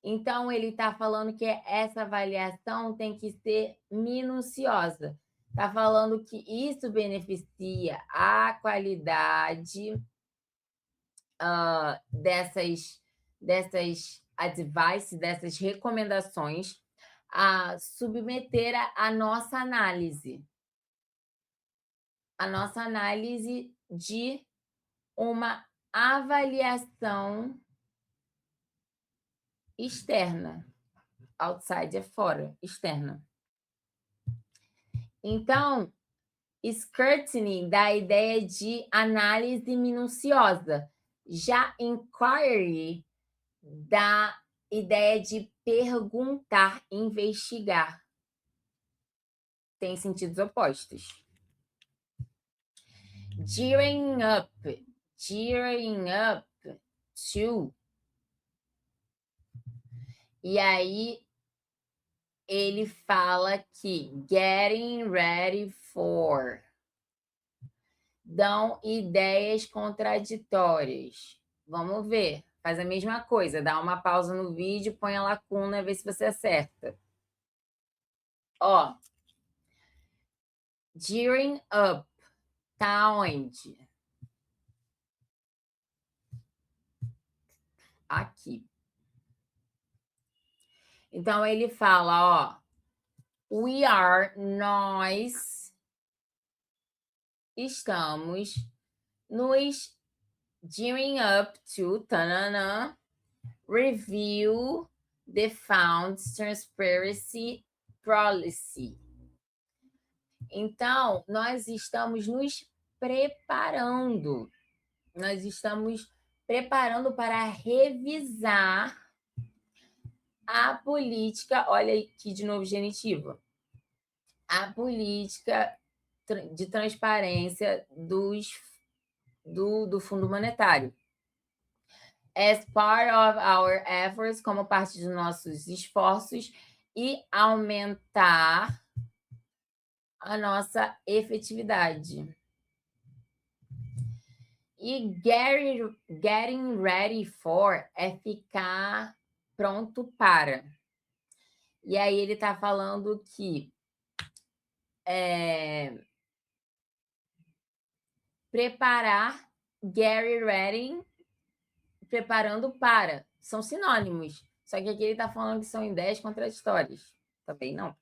Então, ele está falando que essa avaliação tem que ser minuciosa. Está falando que isso beneficia a qualidade dessas advice, dessas recomendações, a submeter a nossa análise. A nossa análise de uma avaliação externa. Outside é fora, externa. Então, scrutiny dá a ideia de análise minuciosa. Já inquiry dá ideia de perguntar, investigar. Tem sentidos opostos. Gearing up to. E aí, ele fala que getting ready for. Dão ideias contraditórias. Vamos ver. Faz a mesma coisa. Dá uma pausa no vídeo, põe a lacuna, vê se você acerta. Ó. Gearing up. Tá onde? Aqui. Então, ele fala, ó. We are, nós estamos nos gearing up to, tanana, review the Funds Transparency Policy. Então, nós estamos nos preparando. Nós estamos preparando para revisar a política, olha aqui de novo genitivo, a política de transparência do Fundo Monetário. As part of our efforts, como parte dos nossos esforços, e aumentar a nossa efetividade. E getting ready for é ficar pronto para. E aí ele está falando que preparar, get ready, preparando para. São sinônimos. Só que aqui ele está falando que são ideias contraditórias. Também não.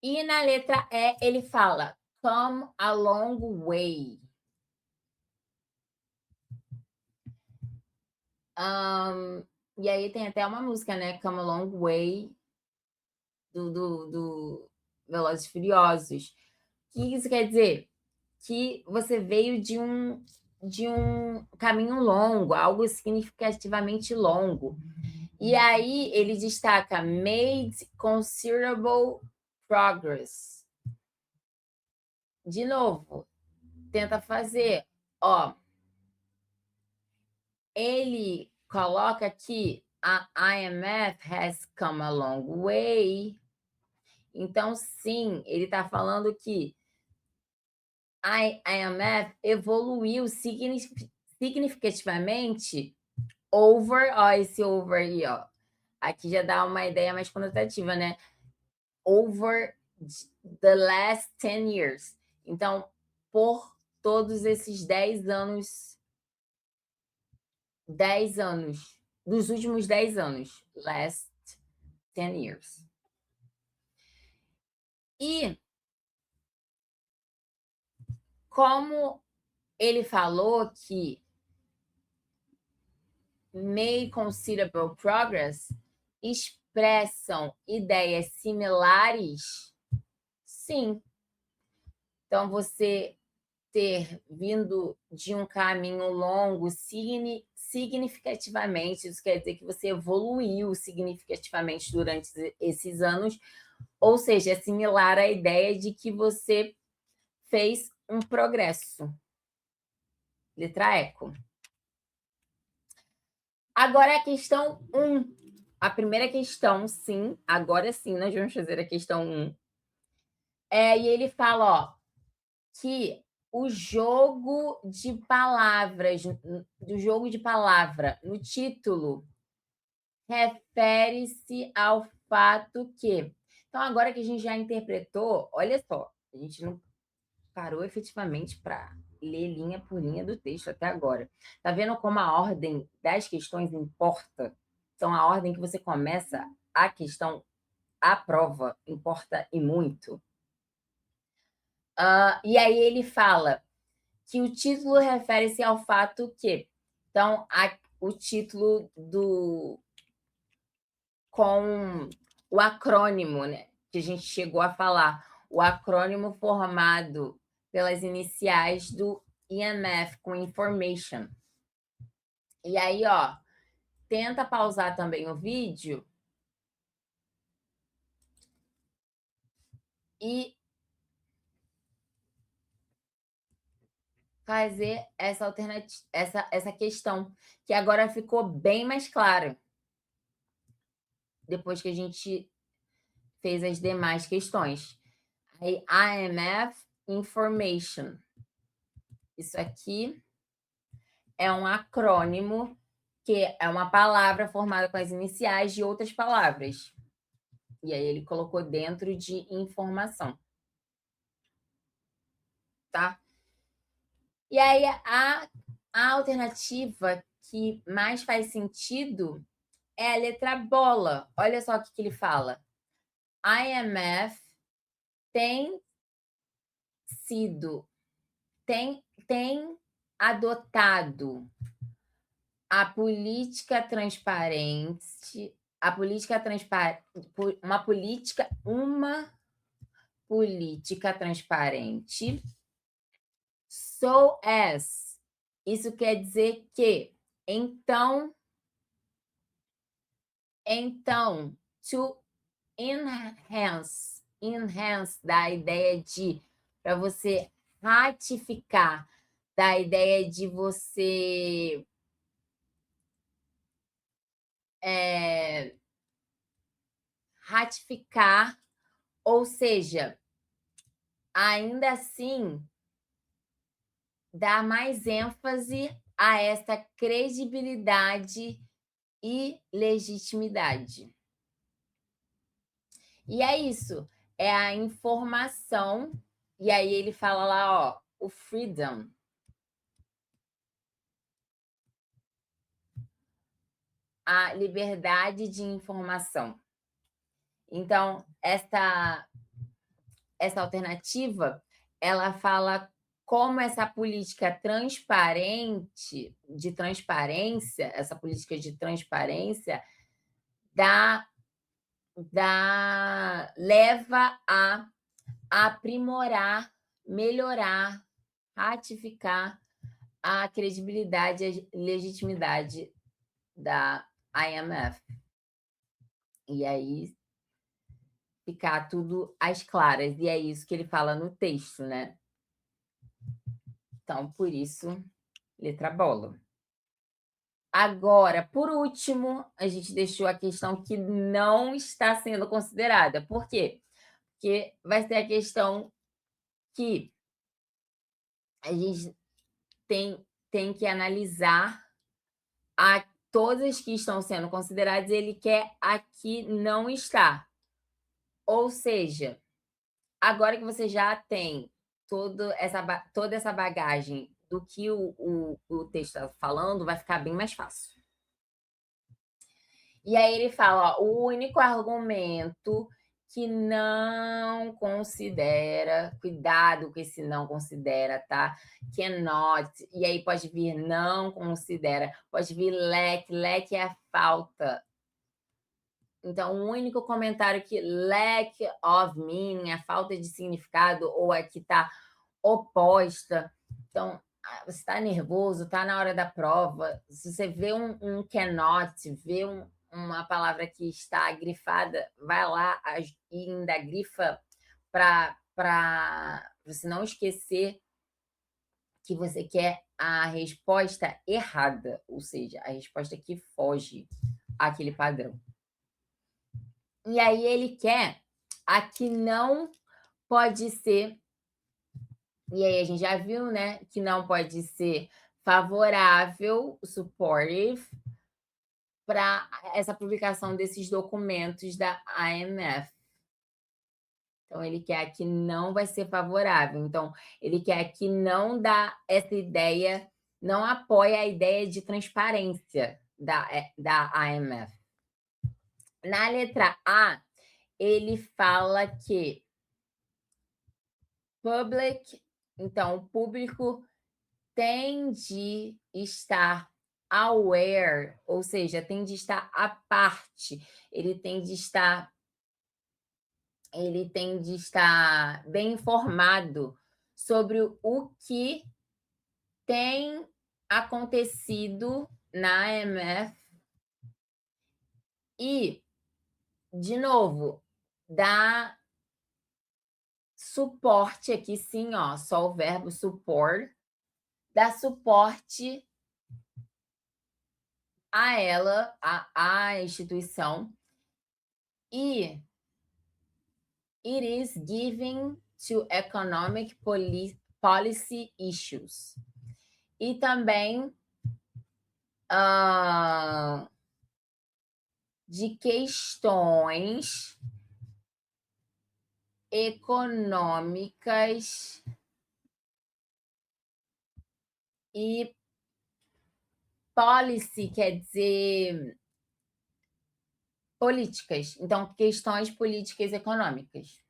E na letra E ele fala come a long way. E aí tem até uma música, né? Come a long way do Velozes e Furiosos. O que isso quer dizer? Que você veio de um caminho longo, algo significativamente longo. E aí ele destaca made considerable progress. De novo, tenta fazer, ó. Ele coloca aqui a IMF has come a long way. Então, sim, ele está falando que a IMF evoluiu significativamente over, ó, esse over aí, ó. Aqui já dá uma ideia mais conotativa, né? Over the last 10 years. Então, por todos esses 10 anos, dos últimos 10 anos, last 10 years. E como ele falou que made considerable progress expressam ideias similares, sim. Então, você ter vindo de um caminho longo significativamente, isso quer dizer que você evoluiu significativamente durante esses anos, ou seja, é similar à ideia de que você fez um progresso. Letra eco. Agora a questão 1. A primeira questão, sim, agora sim, nós vamos fazer a questão 1. E ele fala, ó, que o jogo de palavras, do jogo de palavra no título, refere-se ao fato que... Então, agora que a gente já interpretou, olha só, a gente não parou efetivamente para ler linha por linha do texto até agora. Tá vendo como a ordem das questões importa? Então, a ordem que você começa a questão, a prova, importa e muito. E aí ele fala que o título refere-se ao fato que... Então, o título com o acrônimo, né, que a gente chegou a falar, o acrônimo formado pelas iniciais do IMF, com information. E aí, ó, tenta pausar também o vídeo e fazer essa alternativa, essa questão, que agora ficou bem mais clara, depois que a gente fez as demais questões. Aí, IMF Information. Isso aqui é um acrônimo, que é uma palavra formada com as iniciais de outras palavras. E aí ele colocou dentro de informação. Tá? E aí a alternativa que mais faz sentido é a letra bola. Olha só o que ele fala. IMF tem adotado A política transparente, a política transparente, uma política transparente, so as, isso quer dizer que, então, to enhance da ideia de, para você ratificar, da ideia de você ratificar, ou seja, ainda assim, dar mais ênfase a essa credibilidade e legitimidade. E é isso, é a informação, e aí ele fala lá, ó, o freedom. A liberdade de informação. Então, essa alternativa, ela fala como essa política transparente, de transparência, essa política de transparência leva a aprimorar, melhorar, ratificar a credibilidade e legitimidade da IMF. E aí ficar tudo às claras. E é isso que ele fala no texto, né? Então, por isso, letra bola. Agora, por último, a gente deixou a questão que não está sendo considerada. Por quê? Porque vai ser a questão que a gente tem que analisar todas que estão sendo consideradas, ele quer aqui não estar. Ou seja, agora que você já tem toda essa bagagem do que o texto está falando, vai ficar bem mais fácil. E aí ele fala, ó, o único argumento que não considera, cuidado com esse não considera, tá? Cannot, e aí pode vir não considera, pode vir lack é a falta. Então, o único comentário que lack of meaning, a falta de significado, ou é que está oposta. Então, você está nervoso, está na hora da prova. Se você vê um cannot, vê uma palavra que está grifada, vai lá e ainda grifa para você não esquecer que você quer a resposta errada, ou seja, a resposta que foge àquele padrão. E aí ele quer a que não pode ser, e aí a gente já viu, né, que não pode ser favorável, supportive, para essa publicação desses documentos da IMF. Então, ele quer a que não vai ser favorável. Então, ele quer a que não dá essa ideia, não apoia a ideia de transparência da IMF. Na letra A, ele fala que public, então, o público tem de estar aware, ou seja, tem de estar à parte, ele tem de estar bem informado sobre o que tem acontecido na IMF e, de novo, dá suporte aqui, sim, ó, só o verbo support, dá suporte a ela, a instituição, e it is giving to economic policy issues. E também de questões econômicas e policy quer dizer políticas. Então, questões políticas e econômicas.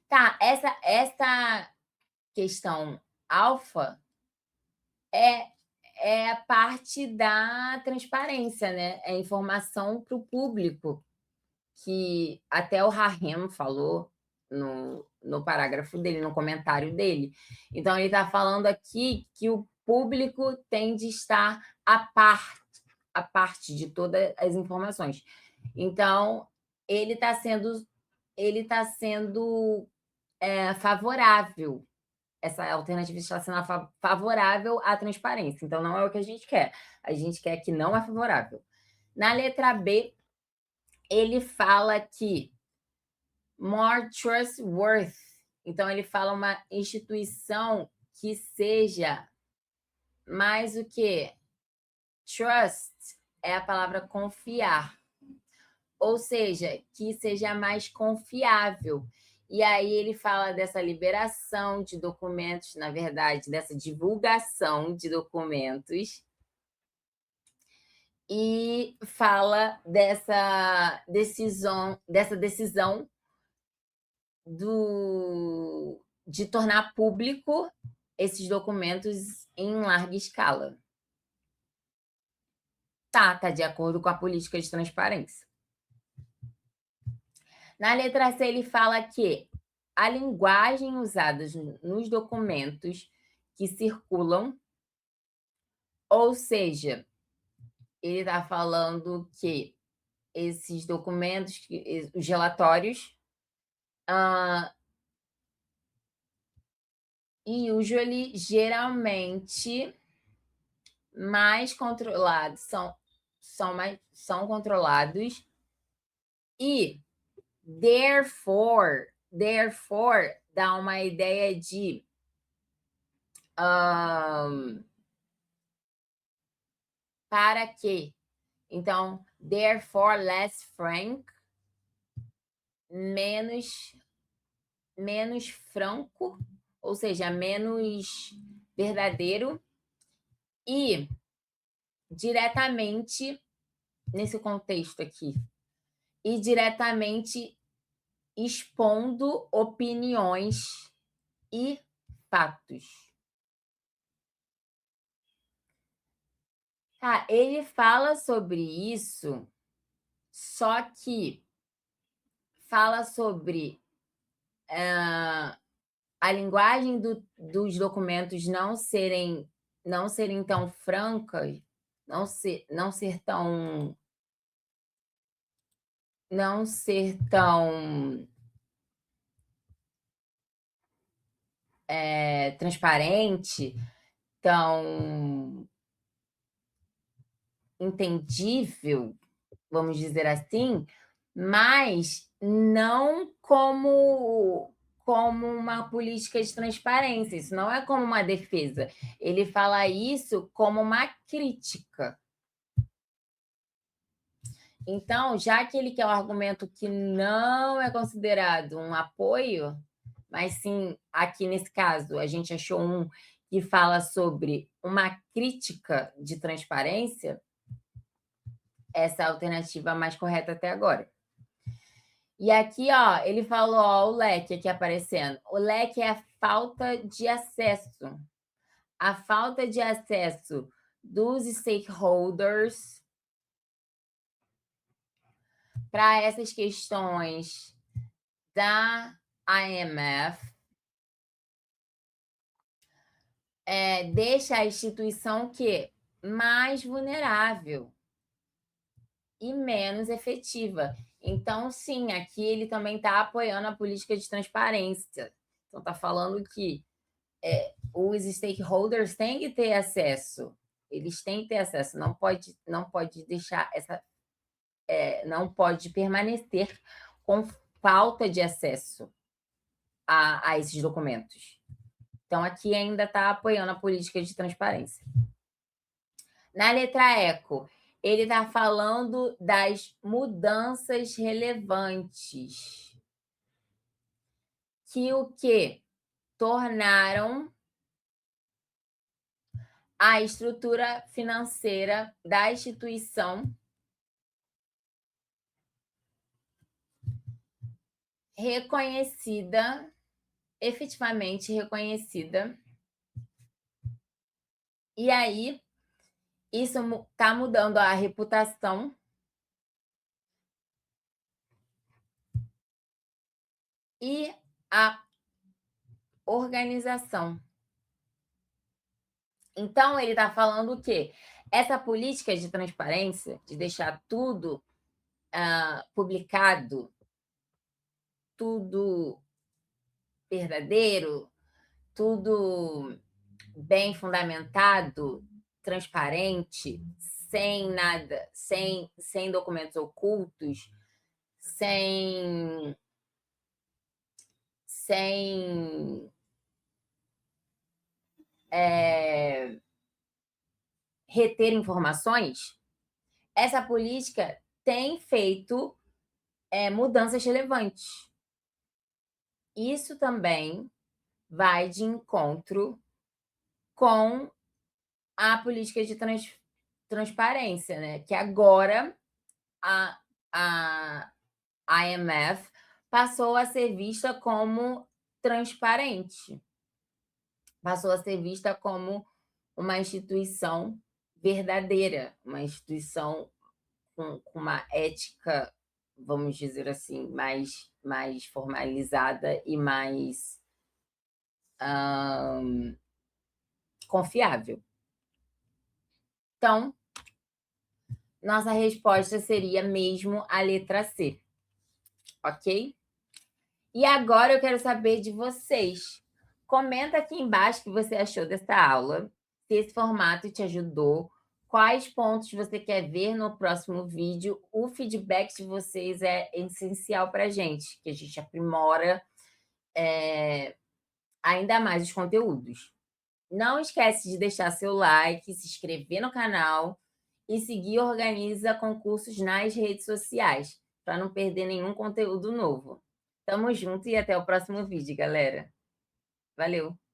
Tá, essa questão alfa é a parte da transparência, né? É informação para o público, que até o Rahim falou no parágrafo dele, no comentário dele. Então, ele está falando aqui que o público tem de estar a parte de todas as informações. Então, ele está sendo favorável. Essa alternativa está sendo favorável à transparência. Então, não é o que a gente quer. A gente quer que não é favorável. Na letra B, ele fala que more trustworthy. Então, ele fala uma instituição que seja mais o que? Trust é a palavra confiar. Ou seja, que seja mais confiável. E aí ele fala dessa liberação de documentos, na verdade, dessa divulgação de documentos, e fala dessa decisão de tornar público esses documentos em larga escala. Tá de acordo com a política de transparência. Na letra C, ele fala que a linguagem usada nos documentos que circulam, ou seja, ele está falando que esses documentos, os relatórios, usually, geralmente, mais controlados, são controlados, e therefore dá uma ideia de para quê? Então, therefore less frank, menos franco, ou seja, menos verdadeiro, e diretamente nesse contexto aqui, e diretamente expondo opiniões e fatos. Ele fala sobre isso, só que fala sobre a linguagem dos documentos não serem tão francas, não ser tão transparente, tão entendível, vamos dizer assim, mas não como uma política de transparência. Isso não é como uma defesa. Ele fala isso como uma crítica. Então, já que ele quer um argumento que não é considerado um apoio, mas sim, aqui nesse caso, a gente achou um que fala sobre uma crítica de transparência, essa é a alternativa mais correta até agora. E aqui, ele falou, o leque aqui aparecendo. O leque é a falta de acesso. A falta de acesso dos stakeholders para essas questões da IMF deixa a instituição mais vulnerável e menos efetiva. Então, sim, aqui ele também está apoiando a política de transparência. Então, está falando que os stakeholders têm que ter acesso. Eles têm que ter acesso. Não pode deixar não pode permanecer com falta de acesso a esses documentos. Então, aqui ainda está apoiando a política de transparência. Na letra ECO, ele está falando das mudanças relevantes que tornaram a estrutura financeira da instituição efetivamente reconhecida E aí, isso está mudando a reputação e a organização. Então, ele está falando o quê? Essa política de transparência, de deixar tudo publicado, tudo verdadeiro, tudo bem fundamentado, transparente, sem nada, sem documentos ocultos, sem reter informações, essa política tem feito mudanças relevantes. Isso também vai de encontro com a política de transparência, né? Que agora a IMF passou a ser vista como transparente, passou a ser vista como uma instituição verdadeira, uma instituição com uma ética, vamos dizer assim, mais formalizada e mais confiável. Então, nossa resposta seria mesmo a letra C, ok? E agora eu quero saber de vocês. Comenta aqui embaixo o que você achou dessa aula, se esse formato te ajudou, quais pontos você quer ver no próximo vídeo. O feedback de vocês é essencial para a gente, que a gente aprimora ainda mais os conteúdos. Não esquece de deixar seu like, se inscrever no canal e seguir Organiza Concursos nas redes sociais, para não perder nenhum conteúdo novo. Tamo junto e até o próximo vídeo, galera. Valeu!